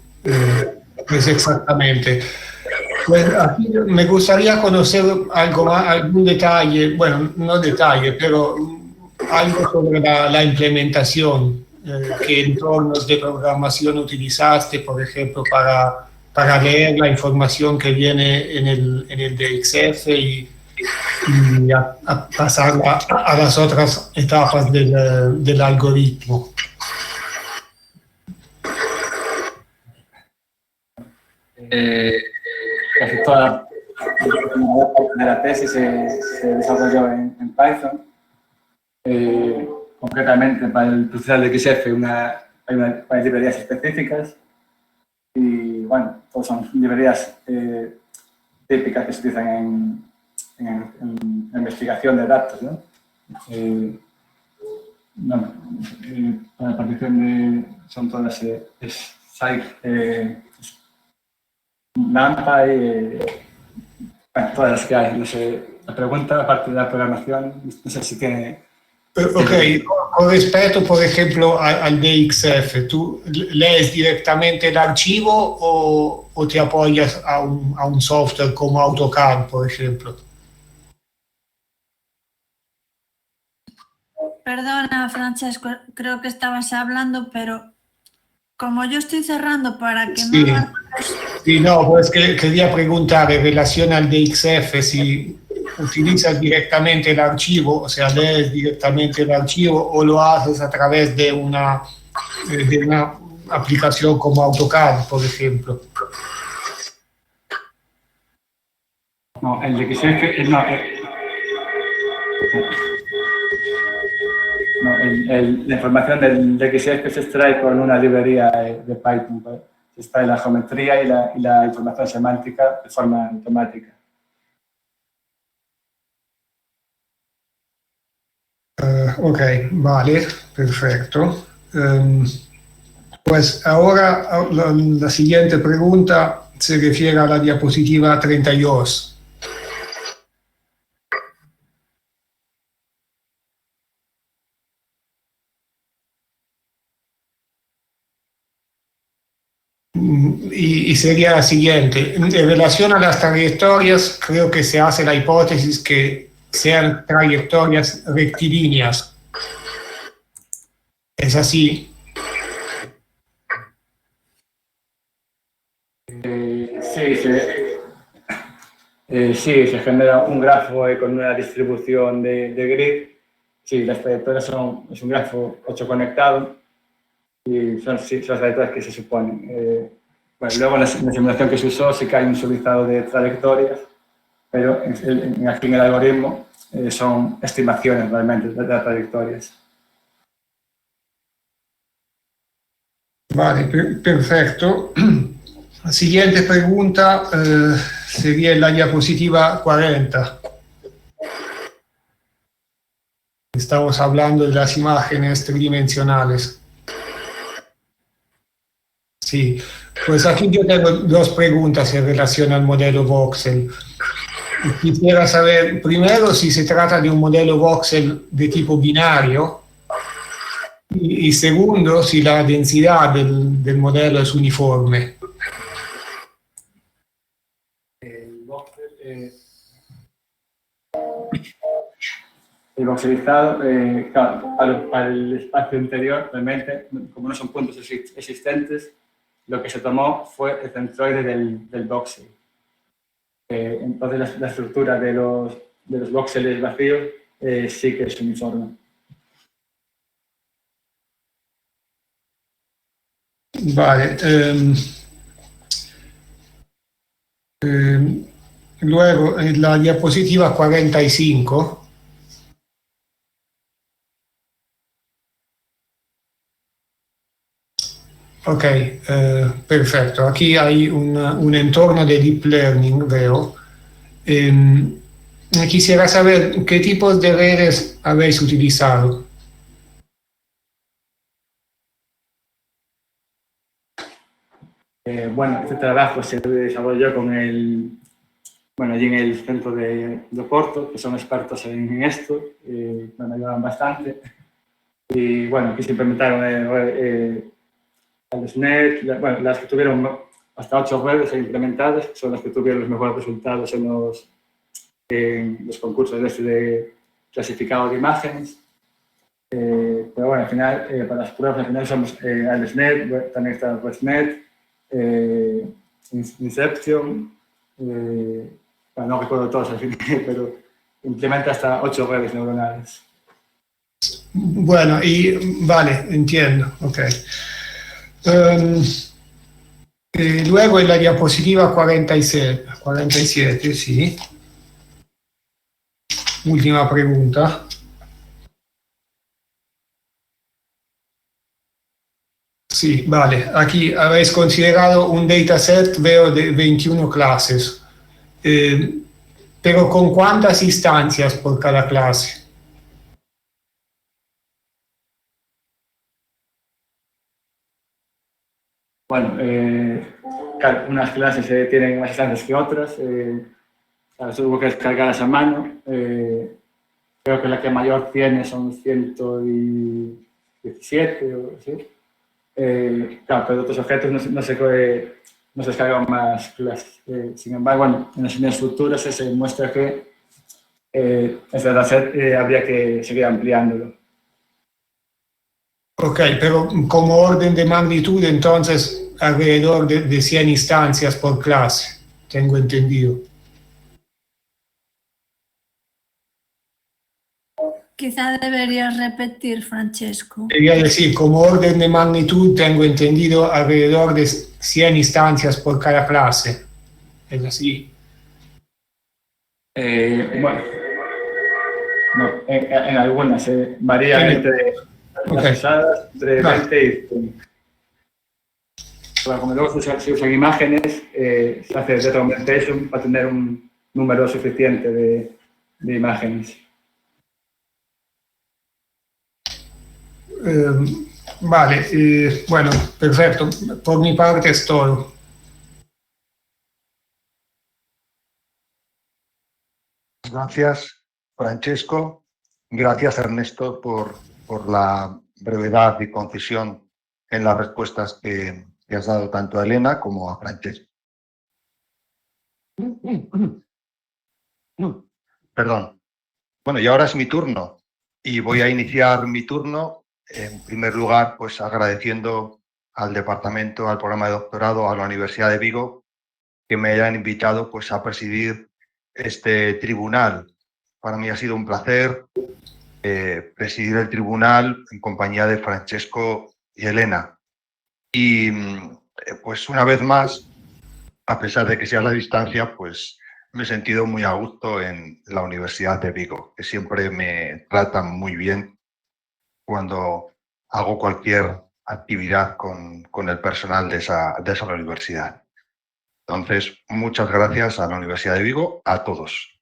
pues exactamente. Pues aquí me gustaría conocer algo más, algún detalle, bueno, no detalle, pero algo sobre la implementación. ¿Qué entornos de programación utilizaste, por ejemplo, para leer la información que viene en el DXF y a pasarla a las otras etapas del algoritmo? Casi toda de la tesis se desarrolló en Python. Concretamente, para el procesal de XF hay varias librerías específicas y, bueno, todas son librerías típicas que se utilizan en investigación de datos, ¿no? Para la partición son todas NumPy, bueno, todas las que hay. No sé, la pregunta, aparte de la programación, no sé si tiene... Ok, con respecto, por ejemplo, al DXF, ¿tú lees directamente el archivo o te apoyas a un software como AutoCAD, por ejemplo? Perdona, Francesco, creo que estabas hablando, pero como yo estoy cerrando para que Sí, no... sí, no, pues quería preguntar en relación al DXF si utilizas directamente el archivo, o sea, lees directamente el archivo o lo haces a través de una aplicación como AutoCAD, por ejemplo. No, el DXF, no, la información del DXF se extrae con una librería de Python. ¿Vale? Se extrae la geometría y la información semántica de forma automática. Ok, vale, perfecto. Pues ahora la siguiente pregunta se refiere a la diapositiva 32. Y sería la siguiente. En relación a las trayectorias, creo que se hace la hipótesis que sean trayectorias rectilíneas. ¿Es así? Sí, se genera un grafo con una distribución de grid. Sí, las trayectorias es un grafo 8 conectado y son las trayectorias que se suponen. Bueno, luego en la simulación que se usó sí que hay un suavizado de trayectorias, pero aquí en el algoritmo son estimaciones realmente de las trayectorias. Vale, perfecto. La siguiente pregunta sería la diapositiva 40. Estamos hablando de las imágenes tridimensionales. Sí, pues aquí yo tengo dos preguntas en relación al modelo voxel. Quisiera saber primero si se trata de un modelo voxel de tipo binario y segundo si la densidad del modelo es uniforme. El voxelizado, claro, para el espacio interior, realmente, como no son puntos existentes, lo que se tomó fue el centroide del voxel. Entonces, la estructura de los voxeles vacíos sí que es uniforme. Vale. Luego, en la diapositiva 45. Ok, perfecto. Aquí hay un entorno de deep learning, veo. Quisiera saber qué tipos de redes habéis utilizado. Bueno, este trabajo se desarrolló con allí en el centro de Oporto, que son expertos en esto, me ayudaron bastante. Y bueno, aquí se implementaron AlexNet, las que tuvieron hasta 8 redes implementadas, son las que tuvieron los mejores resultados en los concursos de clasificado de imágenes. Pero bueno, al final, para las pruebas, al final somos AlexNet, también está ResNet, Inception, bueno, no recuerdo todos al final, pero implementa hasta 8 redes neuronales. Bueno, y vale, entiendo, ok. Luego en la diapositiva 47, sí. Última pregunta. Sí, vale. Aquí habéis considerado un dataset, veo, de 21 clases. Pero ¿con cuántas instancias por cada clase? Bueno, claro, unas clases tienen más instancias que otras. Las hubo que descargarlas a mano. Creo que la que mayor tiene son 117 o así. Claro, pero de otros objetos no se descargan más clases. Sin embargo, bueno, en las estructuras se muestra que este dataset habría que seguir ampliándolo. Ok, pero como orden de magnitud, entonces, alrededor de 100 instancias por clase, tengo entendido. Quizá deberías repetir, Francesco. Quería decir, como orden de magnitud, tengo entendido alrededor de 100 instancias por cada clase. ¿Es así? Bueno, no, en algunas varían entre las usadas, entre 20 y 100. Bueno, como luego se usan imágenes, se hace data augmentation para tener un número suficiente de imágenes. Vale, bueno, perfecto. Por mi parte es todo. Gracias, Francesco. Gracias, Ernesto, por la brevedad y concisión en las respuestas que has dado tanto a Elena como a Francesco. Perdón. Bueno, y ahora es mi turno. Y voy a iniciar mi turno, en primer lugar, pues agradeciendo al departamento, al programa de doctorado, a la Universidad de Vigo, que me hayan invitado pues a presidir este tribunal. Para mí ha sido un placer presidir el tribunal en compañía de Francesco y Elena. Y pues una vez más, a pesar de que sea a la distancia, pues me he sentido muy a gusto en la Universidad de Vigo, que siempre me tratan muy bien cuando hago cualquier actividad con el personal de esa universidad. Entonces, muchas gracias a la Universidad de Vigo, a todos.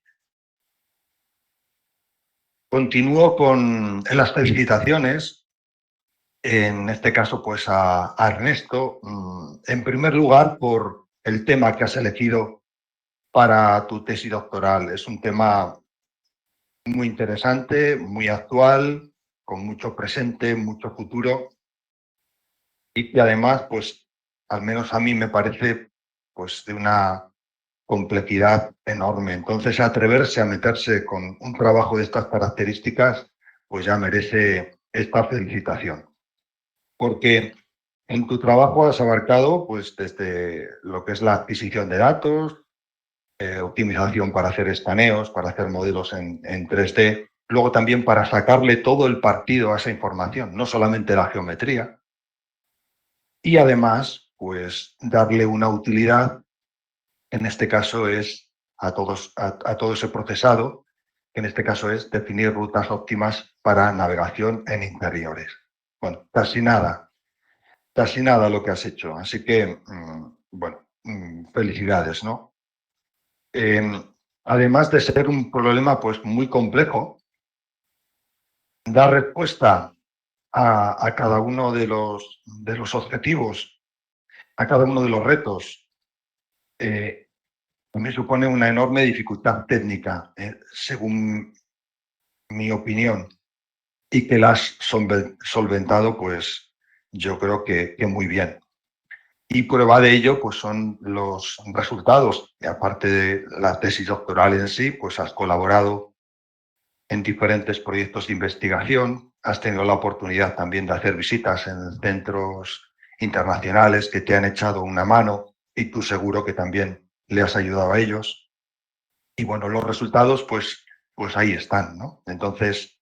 Continúo en las felicitaciones, en este caso pues a Ernesto, en primer lugar por el tema que has elegido para tu tesis doctoral. Es un tema muy interesante, muy actual, con mucho presente, mucho futuro y que además, pues al menos a mí me parece pues de una complejidad enorme. Entonces, atreverse a meterse con un trabajo de estas características, pues ya merece esta felicitación. Porque en tu trabajo has abarcado pues desde lo que es la adquisición de datos, optimización para hacer escaneos, para hacer modelos en 3D, luego también para sacarle todo el partido a esa información, no solamente la geometría, y además, pues darle una utilidad, en este caso es a todo ese procesado, que en este caso es definir rutas óptimas para navegación en interiores. Bueno, casi nada lo que has hecho, así que, bueno, felicidades, ¿no? Además de ser un problema pues muy complejo, dar respuesta a cada uno de los objetivos a cada uno de los retos, también supone una enorme dificultad técnica, según mi opinión, y que la has solventado, pues yo creo que muy bien. Y prueba de ello, pues son los resultados. Y aparte de la tesis doctoral en sí, pues has colaborado en diferentes proyectos de investigación, has tenido la oportunidad también de hacer visitas en centros internacionales que te han echado una mano y tú seguro que también le has ayudado a ellos. Y bueno, los resultados, pues ahí están, ¿no? Entonces,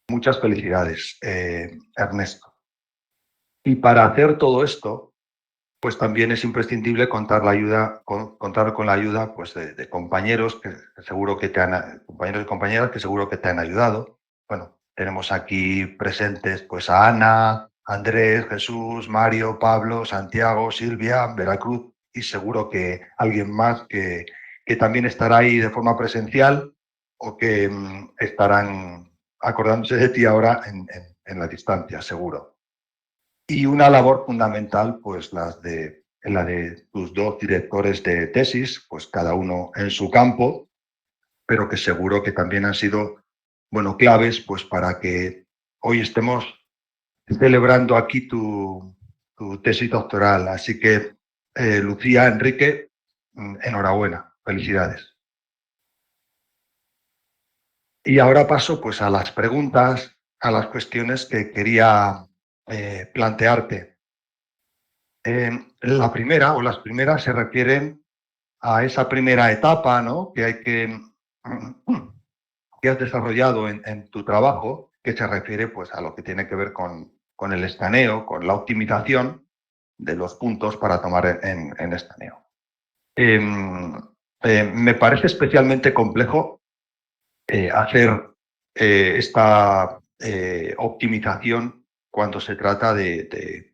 muchas felicidades, Ernesto. Y para hacer todo esto, pues también es imprescindible contar con la ayuda pues, de compañeros que seguro que compañeros y compañeras que seguro que te han ayudado. Bueno, tenemos aquí presentes pues a Ana, Andrés, Jesús, Mario, Pablo, Santiago, Silvia, Veracruz y seguro que alguien más que también estará ahí de forma presencial o que estarán acordándose de ti ahora en la distancia, seguro. Y una labor fundamental, pues la de tus dos directores de tesis, pues cada uno en su campo, pero que seguro que también han sido, bueno, claves, pues para que hoy estemos celebrando aquí tu tesis doctoral. Así que, Lucía, Enrique, enhorabuena, felicidades. Y ahora paso, pues, a las preguntas, a las cuestiones que quería plantearte. La primera o las primeras se refieren a esa primera etapa, ¿no? que has desarrollado en tu trabajo, que se refiere pues, a lo que tiene que ver con el escaneo, con la optimización de los puntos para tomar en escaneo. Me parece especialmente complejo hacer esta optimización cuando se trata de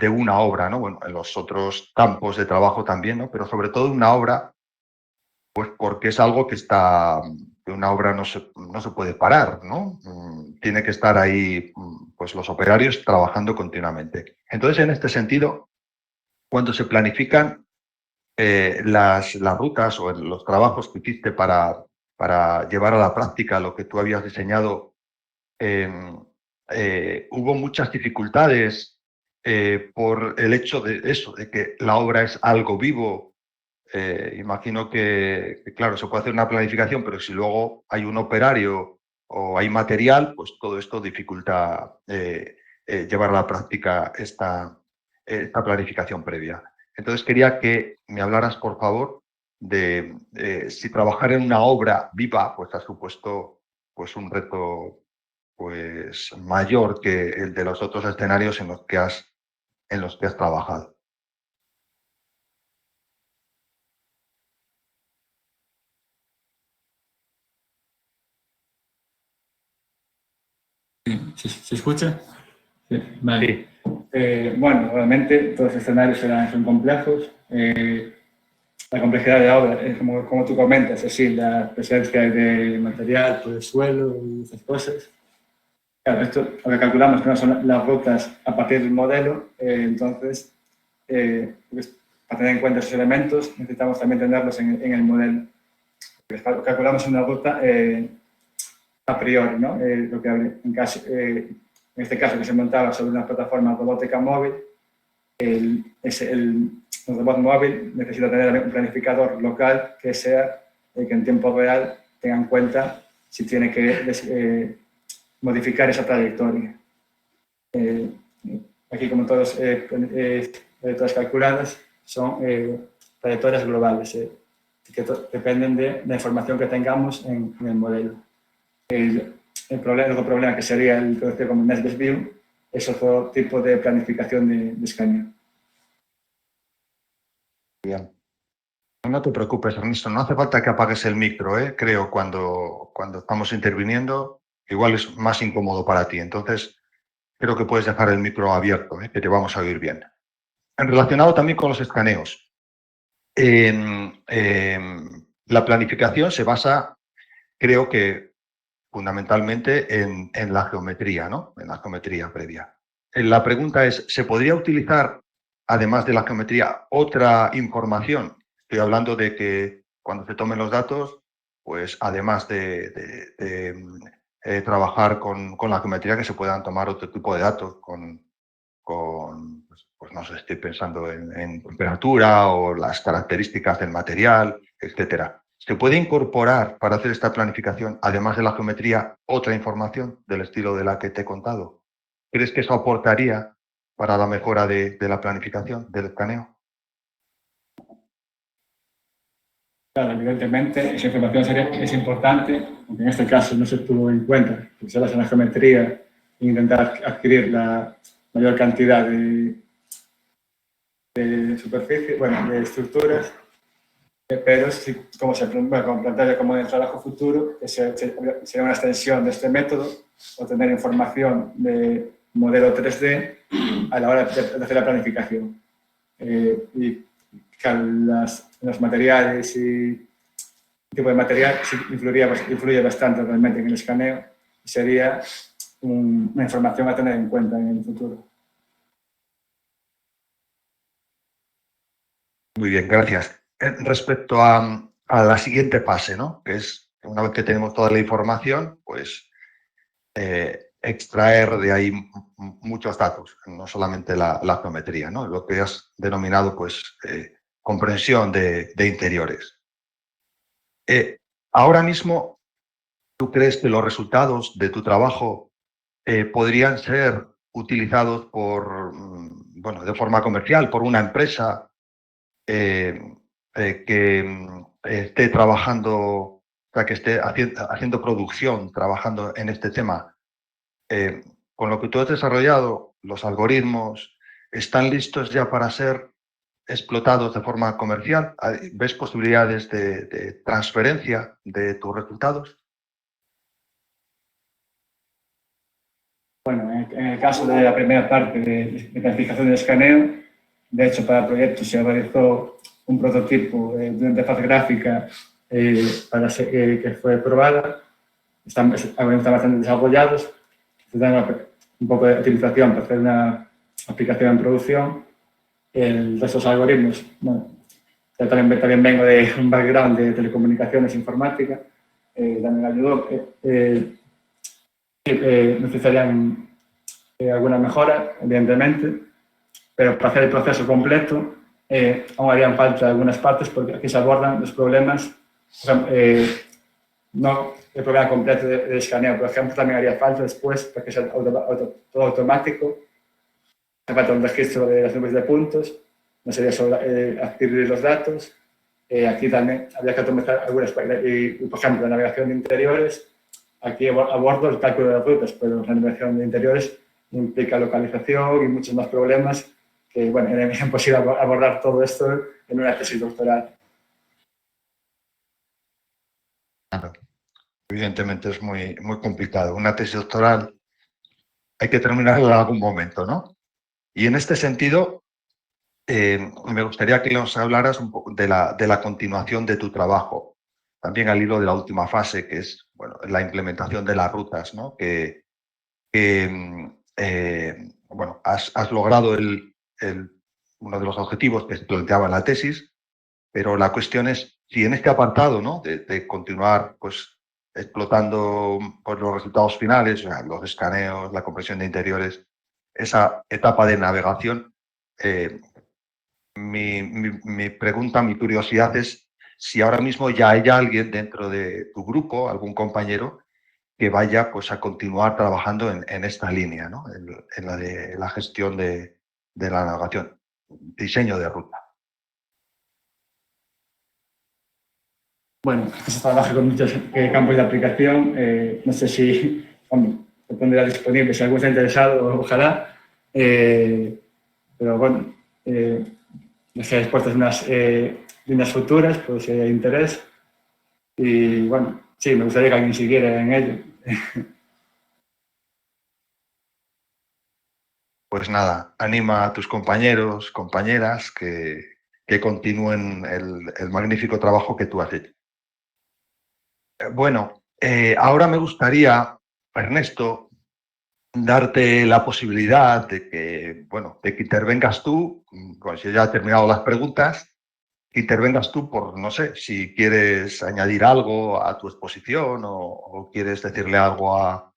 una obra, ¿no? Bueno, en los otros campos de trabajo también, ¿no? Pero sobre todo una obra, pues porque es algo que una obra no se puede parar, ¿no? Tiene que estar ahí, pues los operarios trabajando continuamente. Entonces, en este sentido, cuando se planifican las rutas o los trabajos que hiciste para llevar a la práctica lo que tú habías diseñado, hubo muchas dificultades por el hecho de eso, de que la obra es algo vivo. Imagino que, claro, se puede hacer una planificación, pero si luego hay un operario o hay material, pues todo esto dificulta llevar a la práctica esta planificación previa. Entonces quería que me hablaras, por favor, de si trabajar en una obra viva pues ha supuesto pues un reto pues mayor que el de los otros escenarios en los que has trabajado. ¿Se escucha? Sí, vale. Sí. Bueno, obviamente todos los escenarios son complejos. La complejidad de la obra es como tú comentas, es decir, la presencia de material por el suelo y esas cosas. Claro, esto lo que calculamos que no son las rutas a partir del modelo, entonces, pues, para tener en cuenta esos elementos necesitamos también tenerlos en el modelo. Calculamos una ruta a priori, ¿no? Lo que en este caso que se montaba sobre una plataforma robótica móvil, el robot móvil necesita tener un planificador local que sea que en tiempo real tenga en cuenta si tiene que modificar esa trayectoria. Aquí, como todas trayectorias calculadas, son trayectorias globales que dependen de la información que tengamos en el modelo. El otro problema que sería el conocido como Nestless View es otro tipo de planificación de escaneo. Bien. No te preocupes, Ernesto, no hace falta que apagues el micro, creo, cuando estamos interviniendo, igual es más incómodo para ti, entonces creo que puedes dejar el micro abierto, que te vamos a oír bien. Relacionado también con los escaneos, la planificación se basa, creo que fundamentalmente en la geometría, ¿no? En la geometría previa. La pregunta es, ¿se podría utilizar además de la geometría, otra información. Estoy hablando de que cuando se tomen los datos, pues además de trabajar con la geometría, que se puedan tomar otro tipo de datos pues no sé, estoy pensando en temperatura o las características del material, etcétera. ¿Se puede incorporar para hacer esta planificación, además de la geometría, otra información del estilo de la que te he contado? ¿Crees que eso aportaría para la mejora de la planificación, del escaneo? Claro, evidentemente esa información es importante, aunque en este caso no se tuvo en cuenta, porque se basa en la geometría e intentar adquirir la mayor cantidad de superficie, bueno, de estructuras, pero sí, como se plantea como en el trabajo futuro, que sería una extensión de este método, obtener información de modelo 3D a la hora de hacer la planificación. Y los materiales y el tipo de material sí influye bastante realmente en el escaneo y sería una información a tener en cuenta en el futuro. Muy bien, gracias. Respecto a la siguiente fase, ¿no? Que es, una vez que tenemos toda la información, pues extraer de ahí muchos datos, no solamente la geometría, ¿no? Lo que has denominado, pues, comprensión de interiores. Ahora mismo, ¿tú crees que los resultados de tu trabajo podrían ser utilizados bueno, de forma comercial por una empresa que esté trabajando, o sea, que esté haciendo producción, trabajando en este tema? Con lo que tú has desarrollado, los algoritmos están listos ya para ser explotados de forma comercial. ¿Ves posibilidades de transferencia de tus resultados? Bueno, en el caso de la primera parte de planificación de escaneo, de hecho, para el proyecto se realizó un prototipo de una interfaz gráfica que fue probada. Están bastante desarrollados. Dan un poco de utilización para hacer una aplicación en producción. El de esos algoritmos, bueno, también vengo de un background de telecomunicaciones e informática, también ayudó. Necesitarían alguna mejora, evidentemente, pero para hacer el proceso completo aún harían falta algunas partes porque aquí se abordan los problemas, no el problema completo de escaneo, por ejemplo, también haría falta después, para que sea todo automático, hace falta un registro de las nubes de puntos, no sería solo adquirir los datos, aquí también habría que automatizar algunas, por ejemplo, la navegación de interiores, aquí abordo el cálculo de las rutas, pero la navegación de interiores implica localización y muchos más problemas que, bueno, era imposible abordar todo esto en una tesis doctoral. Claro. Evidentemente es muy, muy complicado. Una tesis doctoral hay que terminarla en algún momento, ¿no? Y en este sentido, me gustaría que nos hablaras un poco de la continuación de tu trabajo, también al hilo de la última fase, que es, bueno, la implementación de las rutas, ¿no? Bueno, has logrado uno de los objetivos que se planteaba en la tesis, pero la cuestión es si en este apartado, ¿no? de continuar, pues, explotando pues, los resultados finales, o sea, los escaneos, la compresión de interiores, esa etapa de navegación, mi pregunta, mi curiosidad es si ahora mismo ya hay alguien dentro de tu grupo, algún compañero, que vaya pues, a continuar trabajando en esta línea, ¿no? en la de la gestión de la navegación, diseño de ruta. Bueno, se trabaja con muchos campos de aplicación. No sé si se pondrá disponible, si alguno está interesado, ojalá. Pero bueno, estoy expuesto a unas líneas futuras, por si hay interés. Y bueno, sí, me gustaría que alguien siguiera en ello. Pues nada, anima a tus compañeros, compañeras que continúen el magnífico trabajo que tú has hecho. Bueno, ahora me gustaría, Ernesto, darte la posibilidad de que, bueno, de que intervengas tú bueno, si ya he terminado las preguntas, intervengas tú por, no sé, si quieres añadir algo a tu exposición o quieres decirle algo a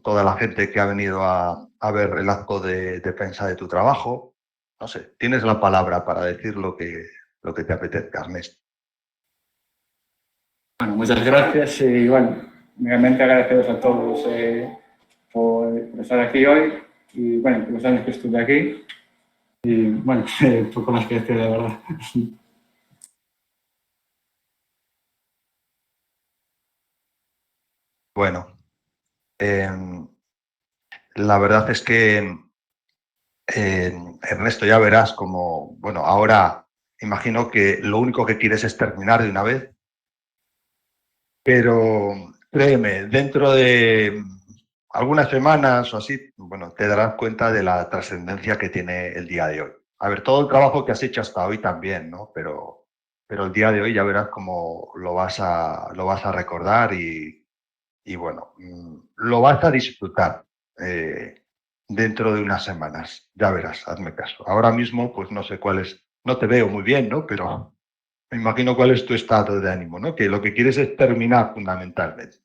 toda la gente que ha venido a ver el acto de defensa de tu trabajo. No sé, tienes la palabra para decir lo que te apetezca, Ernesto. Bueno, muchas gracias y bueno, realmente agradeceros a todos por estar aquí hoy y bueno, por los años que estuve aquí y bueno, poco más que decir, la verdad. Bueno, la verdad es que Ernesto, ya verás como, bueno, ahora imagino que lo único que quieres es terminar de una vez, pero créeme, dentro de algunas semanas o así, bueno, te darás cuenta de la trascendencia que tiene el día de hoy. A ver, todo el trabajo que has hecho hasta hoy también, ¿no? Pero el día de hoy ya verás cómo lo vas a recordar y bueno, lo vas a disfrutar dentro de unas semanas. Ya verás, hazme caso. Ahora mismo, pues no sé cuál es, no te veo muy bien, ¿no? Pero me imagino cuál es tu estado de ánimo, ¿no? Que lo que quieres es terminar fundamentalmente.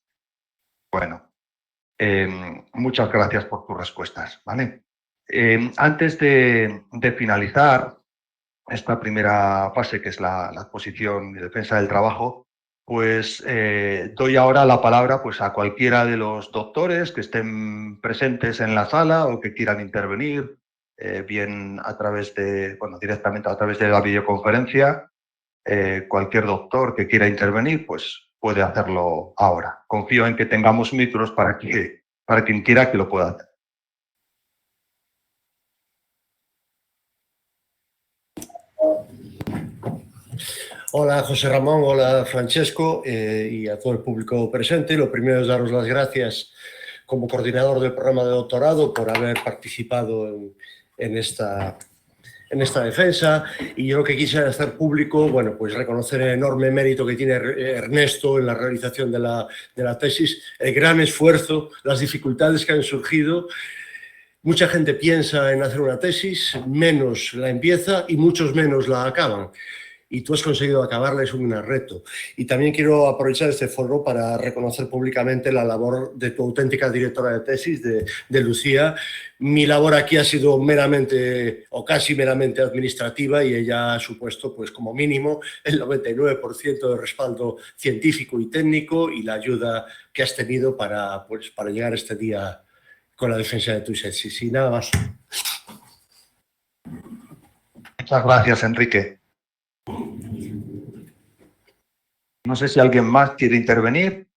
Bueno, muchas gracias por tus respuestas, ¿vale? Antes de finalizar esta primera fase, que es la exposición de defensa del trabajo, pues doy ahora la palabra pues, a cualquiera de los doctores que estén presentes en la sala o que quieran intervenir, bien a través de, bueno, directamente a través de la videoconferencia. Cualquier doctor que quiera intervenir, pues puede hacerlo ahora. Confío en que tengamos micros para quien quiera que lo pueda hacer. Hola José Ramón, hola Francesco y a todo el público presente. Lo primero es daros las gracias como coordinador del programa de doctorado por haber participado en esta defensa, y yo lo que quisiera hacer público, bueno, pues reconocer el enorme mérito que tiene Ernesto en la realización de la tesis, el gran esfuerzo, las dificultades que han surgido. Mucha gente piensa en hacer una tesis, menos la empieza y muchos menos la acaban. Y tú has conseguido acabarla, es un gran reto. Y también quiero aprovechar este foro para reconocer públicamente la labor de tu auténtica directora de tesis, de Lucía. Mi labor aquí ha sido meramente o casi meramente administrativa y ella ha supuesto, pues como mínimo, el 99% de respaldo científico y técnico y la ayuda que has tenido para llegar a este día con la defensa de tu tesis. Y nada más. Muchas gracias, Enrique. No sé si alguien más quiere intervenir.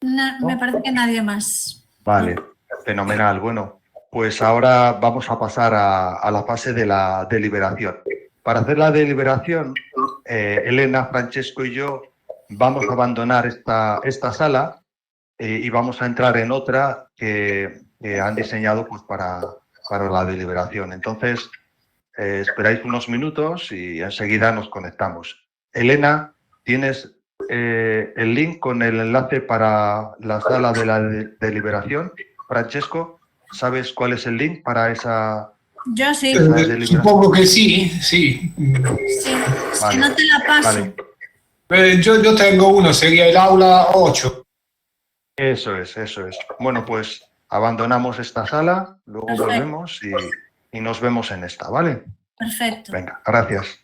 No, me parece que nadie más. Vale, fenomenal. Bueno, pues ahora vamos a pasar a la fase de la deliberación. Para hacer la deliberación, Elena, Francesco y yo vamos a abandonar esta sala y vamos a entrar en otra que han diseñado pues, para la deliberación. Entonces, esperáis unos minutos y enseguida nos conectamos. Elena, ¿tienes el link con el enlace para la sala de la deliberación? Francesco, ¿sabes cuál es el link para esa? Yo sí. Supongo que sí, sí. Sí, Vale. si no te la paso. Vale. Yo tengo uno, sería el aula 8. Eso es. Bueno, pues abandonamos esta sala, luego Perfecto. volvemos y nos vemos en esta, ¿vale? Perfecto. Venga, gracias.